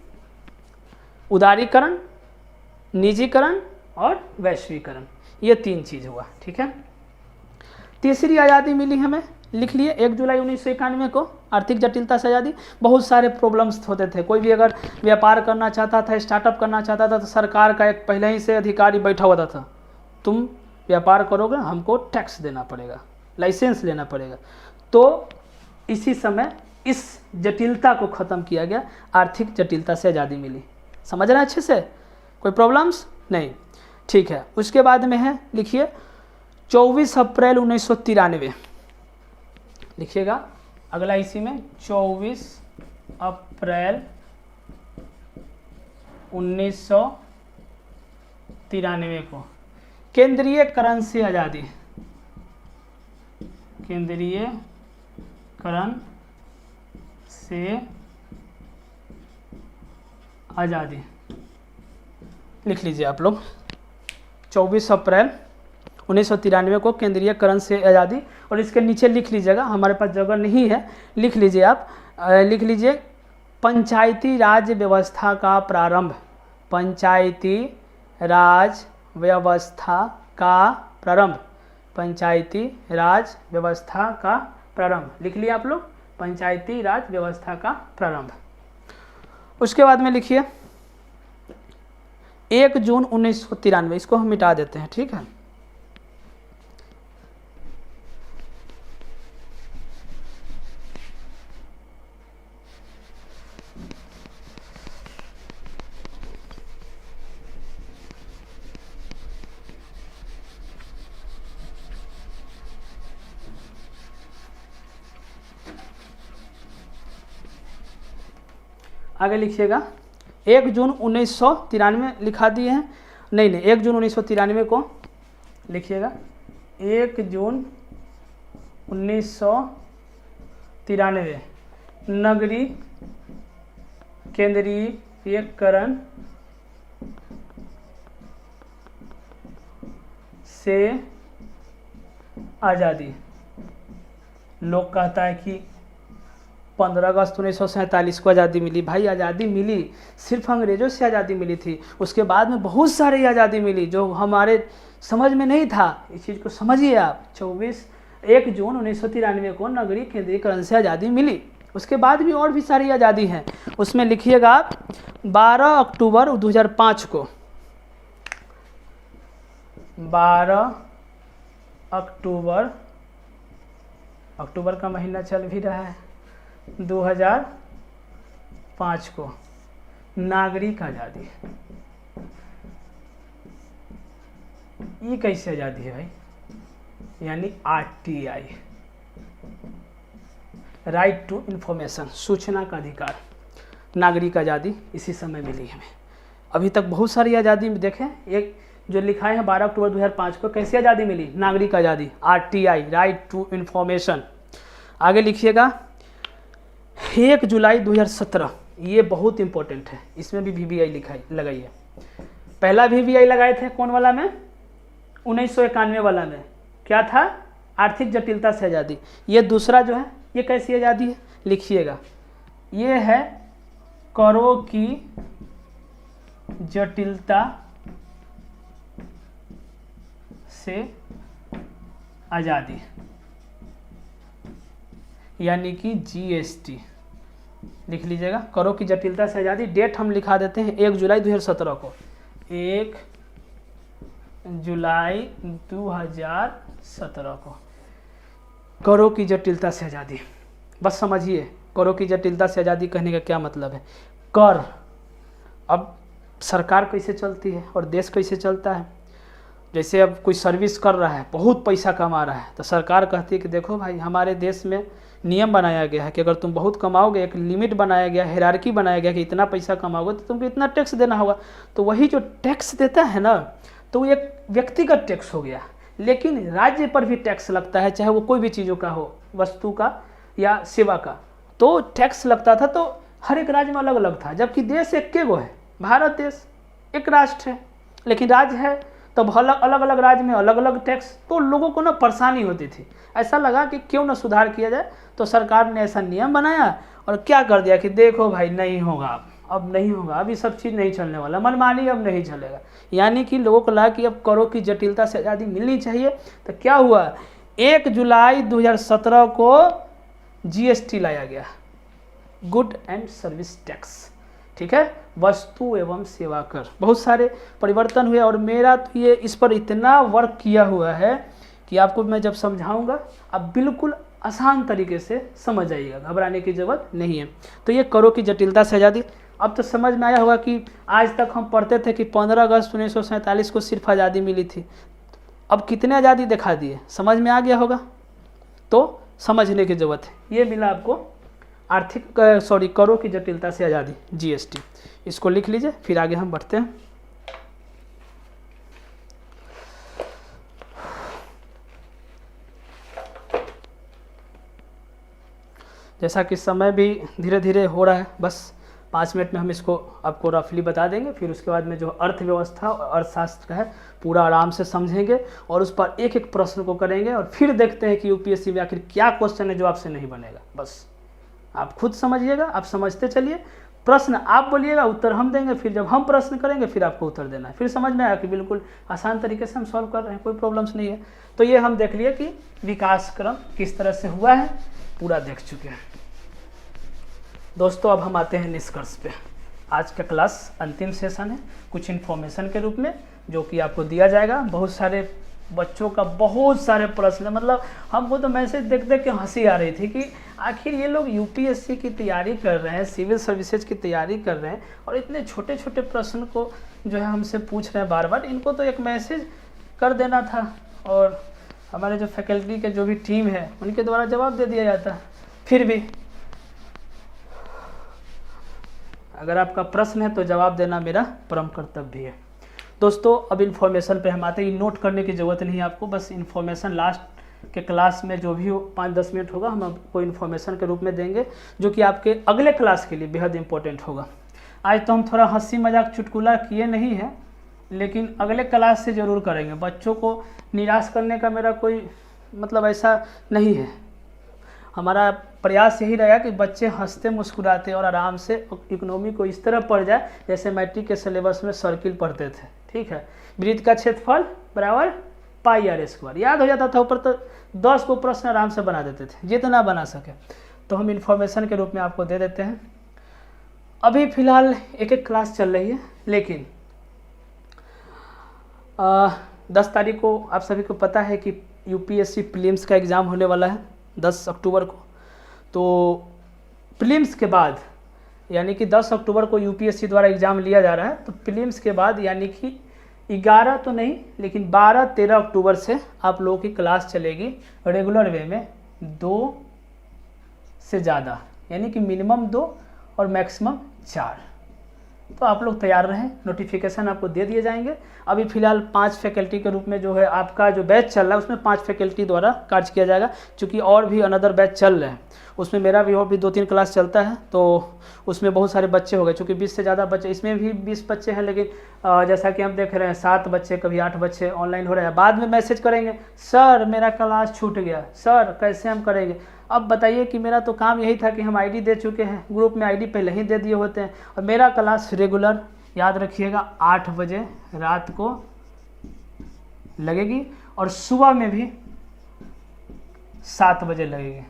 उदारीकरण, निजीकरण और वैश्वीकरण, ये 3 चीज़ हुआ। ठीक है, तीसरी आज़ादी मिली हमें, लिख लिए 1 जुलाई 1991 को, आर्थिक जटिलता से आज़ादी। बहुत सारे प्रॉब्लम्स होते थे, कोई भी अगर व्यापार करना चाहता था, स्टार्टअप करना चाहता था, तो सरकार का एक पहले ही से अधिकारी बैठा हुआ था, तुम व्यापार करोगे हमको टैक्स देना पड़ेगा, लाइसेंस लेना पड़ेगा। तो इसी समय इस जटिलता को ख़त्म किया गया, आर्थिक जटिलता से आज़ादी मिली। समझ रहे हैं अच्छे से, कोई प्रॉब्लम्स नहीं? ठीक है, उसके बाद में है, लिखिए 24 अप्रैल 1993, लिखिएगा अगला इसी में 24 अप्रैल 1993 को केंद्रीय करण से आज़ादी, केंद्रीय करण से आज़ादी लिख लीजिए आप लोग। 24 अप्रैल 1993 को केंद्रीय करण से आज़ादी, और इसके नीचे लिख लीजिएगा, हमारे पास जगह नहीं है, लिख लीजिए आप, लिख लीजिए पंचायती राज व्यवस्था का प्रारंभ, पंचायती राज व्यवस्था का प्रारंभ, पंचायती राज व्यवस्था का प्रारंभ, लिख लिया आप लोग, पंचायती राज व्यवस्था का प्रारंभ। उसके बाद में लिखिए 1 जून 1993, इसको हम मिटा देते हैं। ठीक है, आगे लिखिएगा 1 जून 1993 लिखा दिए हैं, नहीं 1 जून 1993 को लिखिएगा, 1 जून 1993 नगरीय केंद्रीयकरण से आज़ादी। लोग कहता है कि 15 अगस्त 1947 को आज़ादी मिली। भाई आज़ादी मिली, सिर्फ अंग्रेज़ों से आज़ादी मिली थी, उसके बाद में बहुत सारी आज़ादी मिली जो हमारे समझ में नहीं था। इस चीज़ को समझिए आप। 1 जून 1993 को नगरीय केंद्रीयकरण से आज़ादी मिली। उसके बाद भी और भी सारी आज़ादी हैं, उसमें लिखिएगा आप 12 अक्टूबर 2005 को, 12 अक्टूबर का महीना चल भी रहा है, 2005 को नागरिक आज़ादी। ये कैसे आज़ादी है भाई? यानी RTI, राइट टू इन्फॉर्मेशन, सूचना का अधिकार, नागरिक आज़ादी इसी समय मिली हमें। अभी तक बहुत सारी आज़ादी में देखें, एक जो लिखा है 12 अक्टूबर 2005 को कैसी आज़ादी मिली? नागरिक आज़ादी, RTI, राइट टू इन्फॉर्मेशन। आगे लिखिएगा 1 जुलाई 2017, ये बहुत इंपॉर्टेंट है, इसमें भी VVI लगाई है। पहला VVI लगाए थे कौन वाला में? 1991 वाला में, क्या था? आर्थिक जटिलता से आज़ादी। ये दूसरा जो है ये कैसी आज़ादी है? लिखिएगा, ये है करों की जटिलता से आज़ादी, यानी कि GST लिख लीजिएगा, करों की जटिलता से आज़ादी। डेट हम लिखा देते हैं 1 जुलाई 2017 को, 1 जुलाई 2017 को करों की जटिलता से आज़ादी। बस समझिए करों की जटिलता से आज़ादी कहने का क्या मतलब है। कर, अब सरकार कैसे चलती है और देश कैसे चलता है। जैसे अब कोई सर्विस कर रहा है, बहुत पैसा कमा रहा है, तो सरकार कहती है कि देखो भाई, हमारे देश में नियम बनाया गया है कि अगर तुम बहुत कमाओगे, एक लिमिट बनाया गया, हायरार्की बनाया गया कि इतना पैसा कमाओगे तो तुमको इतना टैक्स देना होगा। तो वही जो टैक्स देता है ना, तो वो एक व्यक्तिगत टैक्स हो गया, लेकिन राज्य पर भी टैक्स लगता है, चाहे वो कोई भी चीज़ों का हो, वस्तु का या सेवा का। तो टैक्स लगता था, तो हर एक राज्य में अलग अलग था, जबकि देश एक गो है, भारत देश एक राष्ट्र है, लेकिन राज्य है तब अलग अलग राज्य में अलग अलग टैक्स। तो लोगों को ना परेशानी होती थी, ऐसा लगा कि क्यों ना सुधार किया जाए। तो सरकार ने ऐसा नियम बनाया और क्या कर दिया कि देखो भाई, नहीं होगा, अब नहीं होगा, अब ये सब चीज़ नहीं चलने वाला, मनमानी अब नहीं चलेगा। यानी कि लोगों को लगा कि अब करों की जटिलता से आज़ादी मिलनी चाहिए। तो क्या हुआ, 1 जुलाई 2017 को GST लाया गया, गुड एंड सर्विस टैक्स, ठीक है, वस्तु एवं सेवा कर। बहुत सारे परिवर्तन हुए और मेरा तो ये इस पर इतना वर्क किया हुआ है कि आपको मैं जब समझाऊंगा आप बिल्कुल आसान तरीके से समझ जाइएगा, घबराने की ज़रूरत नहीं है। तो ये करों की जटिलता से आज़ादी। अब तो समझ में आया होगा कि आज तक हम पढ़ते थे कि 15 अगस्त 1947 को सिर्फ आज़ादी मिली थी, अब कितने आज़ादी दिखा दिए, समझ में आ गया होगा। तो समझने की ज़रूरत है। ये मिला आपको करों की जटिलता से आज़ादी, GST। इसको लिख लीजिए, फिर आगे हम बढ़ते हैं। जैसा कि समय भी धीरे धीरे हो रहा है, बस 5 मिनट में हम इसको आपको रफली बता देंगे। फिर उसके बाद में जो अर्थव्यवस्था और अर्थशास्त्र है पूरा आराम से समझेंगे और उस पर एक एक प्रश्न को करेंगे और फिर देखते हैं कि UPSC में आखिर क्या क्वेश्चन है जो आपसे नहीं बनेगा। बस आप खुद समझिएगा, आप समझते चलिए, प्रश्न आप बोलिएगा, उत्तर हम देंगे, फिर जब हम प्रश्न करेंगे फिर आपको उत्तर देना है। फिर समझ में आया कि बिल्कुल आसान तरीके से हम सॉल्व कर रहे हैं, कोई प्रॉब्लम्स नहीं है। तो ये हम देख लिए कि विकास क्रम किस तरह से हुआ है, पूरा देख चुके हैं दोस्तों। अब हम आते हैं निष्कर्ष पे। आज का क्लास अंतिम सेशन है, कुछ इन्फॉर्मेशन के रूप में जो कि आपको दिया जाएगा। बहुत सारे बच्चों का बहुत सारे प्रश्न, मतलब हमको तो मैसेज देख देख के हंसी आ रही थी कि आखिर ये लोग UPSC की तैयारी कर रहे हैं, सिविल सर्विसेज की तैयारी कर रहे हैं और इतने छोटे छोटे प्रश्न को जो है हमसे पूछ रहे हैं बार बार। इनको तो एक मैसेज कर देना था और हमारे जो फैकल्टी के जो भी टीम है उनके द्वारा जवाब दे दिया जाता। फिर भी अगर आपका प्रश्न है तो जवाब देना मेरा परम कर्तव्य है। दोस्तों अब इन्फॉर्मेशन पे हम आते हैं। नोट करने की ज़रूरत नहीं है आपको, बस इन्फॉर्मेशन लास्ट के क्लास में जो भी 5-10 मिनट होगा हम आपको इन्फॉर्मेशन के रूप में देंगे, जो कि आपके अगले क्लास के लिए बेहद इंपॉर्टेंट होगा। आज तो हम थोड़ा हंसी मजाक चुटकुला किए नहीं है, लेकिन अगले क्लास से ज़रूर करेंगे। बच्चों को निराश करने का मेरा कोई मतलब ऐसा नहीं है। हमारा प्रयास यही रहेगा कि बच्चे हंसते मुस्कुराते और आराम से इकोनॉमी को इस तरह पढ़ जाए जैसे मैट्रिक के सिलेबस में सर्किल पढ़ते थे, ठीक है। वृत्त का क्षेत्रफल बराबर πr², याद हो जाता था ऊपर, तो 10 को प्रश्न आराम से बना देते थे, जितना बना सके। तो हम इन्फॉर्मेशन के रूप में आपको दे देते हैं। अभी फ़िलहाल एक एक क्लास चल रही है, लेकिन 10 तारीख को आप सभी को पता है कि UPSC प्रीलिम्स का एग्ज़ाम होने वाला है 10 अक्टूबर को। तो प्रीलिम्स के बाद यानी कि 10 अक्टूबर को UPSC द्वारा एग्ज़ाम लिया जा रहा है, तो प्रीलिम्स के बाद यानी कि 11 तो नहीं लेकिन 12-13 अक्टूबर से आप लोगों की क्लास चलेगी रेगुलर वे में 2 से ज़्यादा, यानी कि मिनिमम 2 और मैक्सिमम 4, तो आप लोग तैयार रहें, नोटिफिकेशन आपको दे दिए जाएंगे। अभी फ़िलहाल 5 फैकल्टी के रूप में जो है आपका जो बैच चल रहा है उसमें 5 फैकल्टी द्वारा कार्य किया जाएगा, क्योंकि और भी अनदर बैच चल रहे हैं। उसमें मेरा भी और भी 2-3 क्लास चलता है, तो उसमें बहुत सारे बच्चे हो गए, क्योंकि 20 से ज़्यादा बच्चे, इसमें भी 20 बच्चे हैं, लेकिन जैसा कि हम देख रहे हैं 7 बच्चे कभी 8 बच्चे ऑनलाइन हो रहे हैं। बाद में मैसेज करेंगे, सर मेरा क्लास छूट गया, सर कैसे हम करेंगे। अब बताइए कि मेरा तो काम यही था कि हम आईडी दे चुके हैं, ग्रुप में आईडी पहले ही दे दिए होते हैं। और मेरा क्लास रेगुलर, याद रखिएगा, 8 बजे रात को लगेगी और सुबह में भी 7 बजे लगेगी।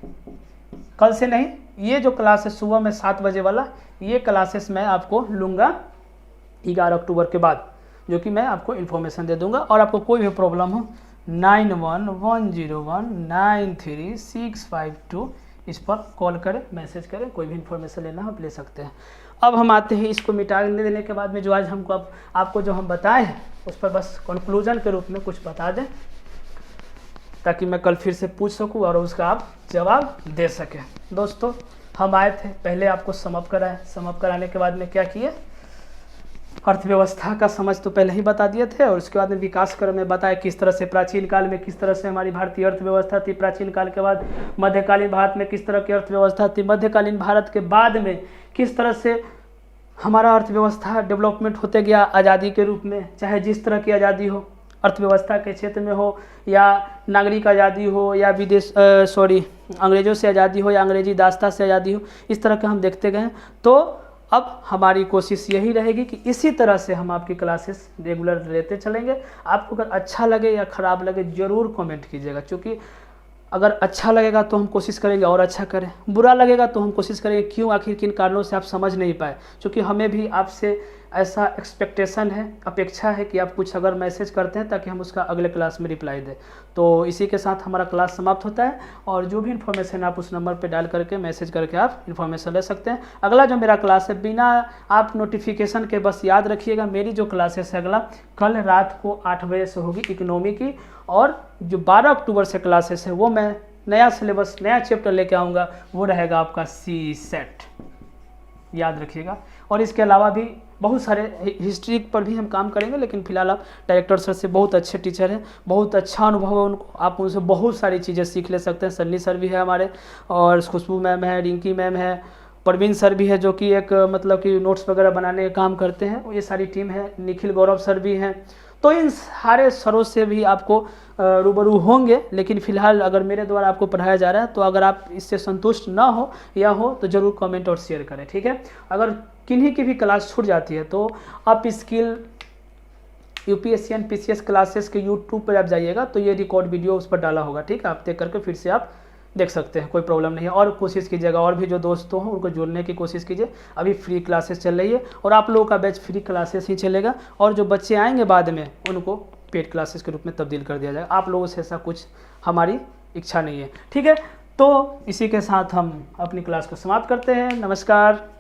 कल से नहीं, ये जो क्लास है सुबह में 7 बजे वाला, ये क्लासेस मैं आपको लूँगा 11 अक्टूबर के बाद, जो कि मैं आपको इन्फॉर्मेशन दे दूँगा। और आपको कोई भी प्रॉब्लम हो 9110193652 इस पर कॉल करें, मैसेज करें, कोई भी इन्फॉर्मेशन लेना हो आप ले सकते हैं। अब हम आते हैं इसको मिटाने देने के बाद में जो आज हमको आपको जो हम बताए हैं उस पर बस कंक्लूजन के रूप में कुछ बता दें, ताकि मैं कल फिर से पूछ सकूं और उसका आप जवाब दे सकें। दोस्तों हम आए थे, पहले आपको समअप कराएं, समअप कराने के बाद में क्या किए, अर्थव्यवस्था का समझ तो पहले ही बता दिए थे, और उसके बाद में विकास क्रम में बताया किस तरह से प्राचीन काल में किस तरह से हमारी भारतीय अर्थव्यवस्था थी, प्राचीन काल के बाद मध्यकालीन भारत में किस तरह की अर्थव्यवस्था थी, मध्यकालीन भारत के बाद में किस तरह से हमारा अर्थव्यवस्था डेवलपमेंट होते गया आज़ादी के रूप में, चाहे जिस तरह की आज़ादी हो, अर्थव्यवस्था के क्षेत्र में हो या नागरिक आज़ादी हो या अंग्रेज़ों से आज़ादी हो या अंग्रेजी दास्ता से आज़ादी हो, इस तरह का हम देखते गए। तो अब हमारी कोशिश यही रहेगी कि इसी तरह से हम आपकी क्लासेस रेगुलर लेते चलेंगे। आपको अगर अच्छा लगे या ख़राब लगे ज़रूर कमेंट कीजिएगा, क्योंकि अगर अच्छा लगेगा तो हम कोशिश करेंगे और अच्छा करें, बुरा लगेगा तो हम कोशिश करेंगे क्यों, आखिर किन कारणों से आप समझ नहीं पाए, क्योंकि हमें भी आपसे ऐसा एक्सपेक्टेशन है, अपेक्षा है कि आप कुछ अगर मैसेज करते हैं ताकि हम उसका अगले क्लास में रिप्लाई दें। तो इसी के साथ हमारा क्लास समाप्त होता है, और जो भी इन्फॉर्मेशन आप उस नंबर पे डायल करके मैसेज करके आप इन्फॉर्मेशन ले सकते हैं। अगला जो मेरा क्लास है, बिना आप नोटिफिकेशन के बस याद रखिएगा, मेरी जो क्लासेस है अगला कल रात को 8 बजे से होगी इकोनॉमी की, और जो 12 अक्टूबर से क्लासेस है वो मैं नया सिलेबस नया चैप्टर लेके आऊँगा, वो रहेगा आपका सी सेट, याद रखिएगा। और इसके अलावा भी बहुत सारे हिस्ट्री पर भी हम काम करेंगे, लेकिन फिलहाल आप डायरेक्टर सर से बहुत अच्छे टीचर हैं, बहुत अच्छा अनुभव है उनको, आप उनसे बहुत सारी चीज़ें सीख ले सकते हैं। सन्नी सर भी है हमारे, और खुशबू मैम है, रिंकी मैम है, परवीन सर भी है जो कि एक मतलब कि नोट्स वगैरह बनाने का काम करते हैं, ये सारी टीम है, निखिल गौरव सर भी हैं। तो इन सारे सरों से भी आपको रूबरू होंगे, लेकिन फ़िलहाल अगर मेरे द्वारा आपको पढ़ाया जा रहा है तो अगर आप इससे संतुष्ट ना हो या हो तो ज़रूर कमेंट और शेयर करें, ठीक है। अगर किन्हीं की भी क्लास छूट जाती है तो आप skill UPSC and PCS classes के यूट्यूब पर आप जाइएगा तो ये रिकॉर्ड वीडियो उस पर डाला होगा, ठीक है, आप देख करके फिर से आप देख सकते हैं, कोई प्रॉब्लम नहीं है। और कोशिश कीजिएगा और भी जो दोस्तों हों उनको जोड़ने की कोशिश कीजिए। अभी फ्री क्लासेस चल रही है और आप लोगों का बैच फ्री क्लासेस ही चलेगा, और जो बच्चे आएंगे बाद में उनको पेड क्लासेस के रूप में तब्दील कर दिया जाएगा। आप लोगों से ऐसा कुछ हमारी इच्छा नहीं है, ठीक है। तो इसी के साथ हम अपनी क्लास को समाप्त करते हैं। नमस्कार।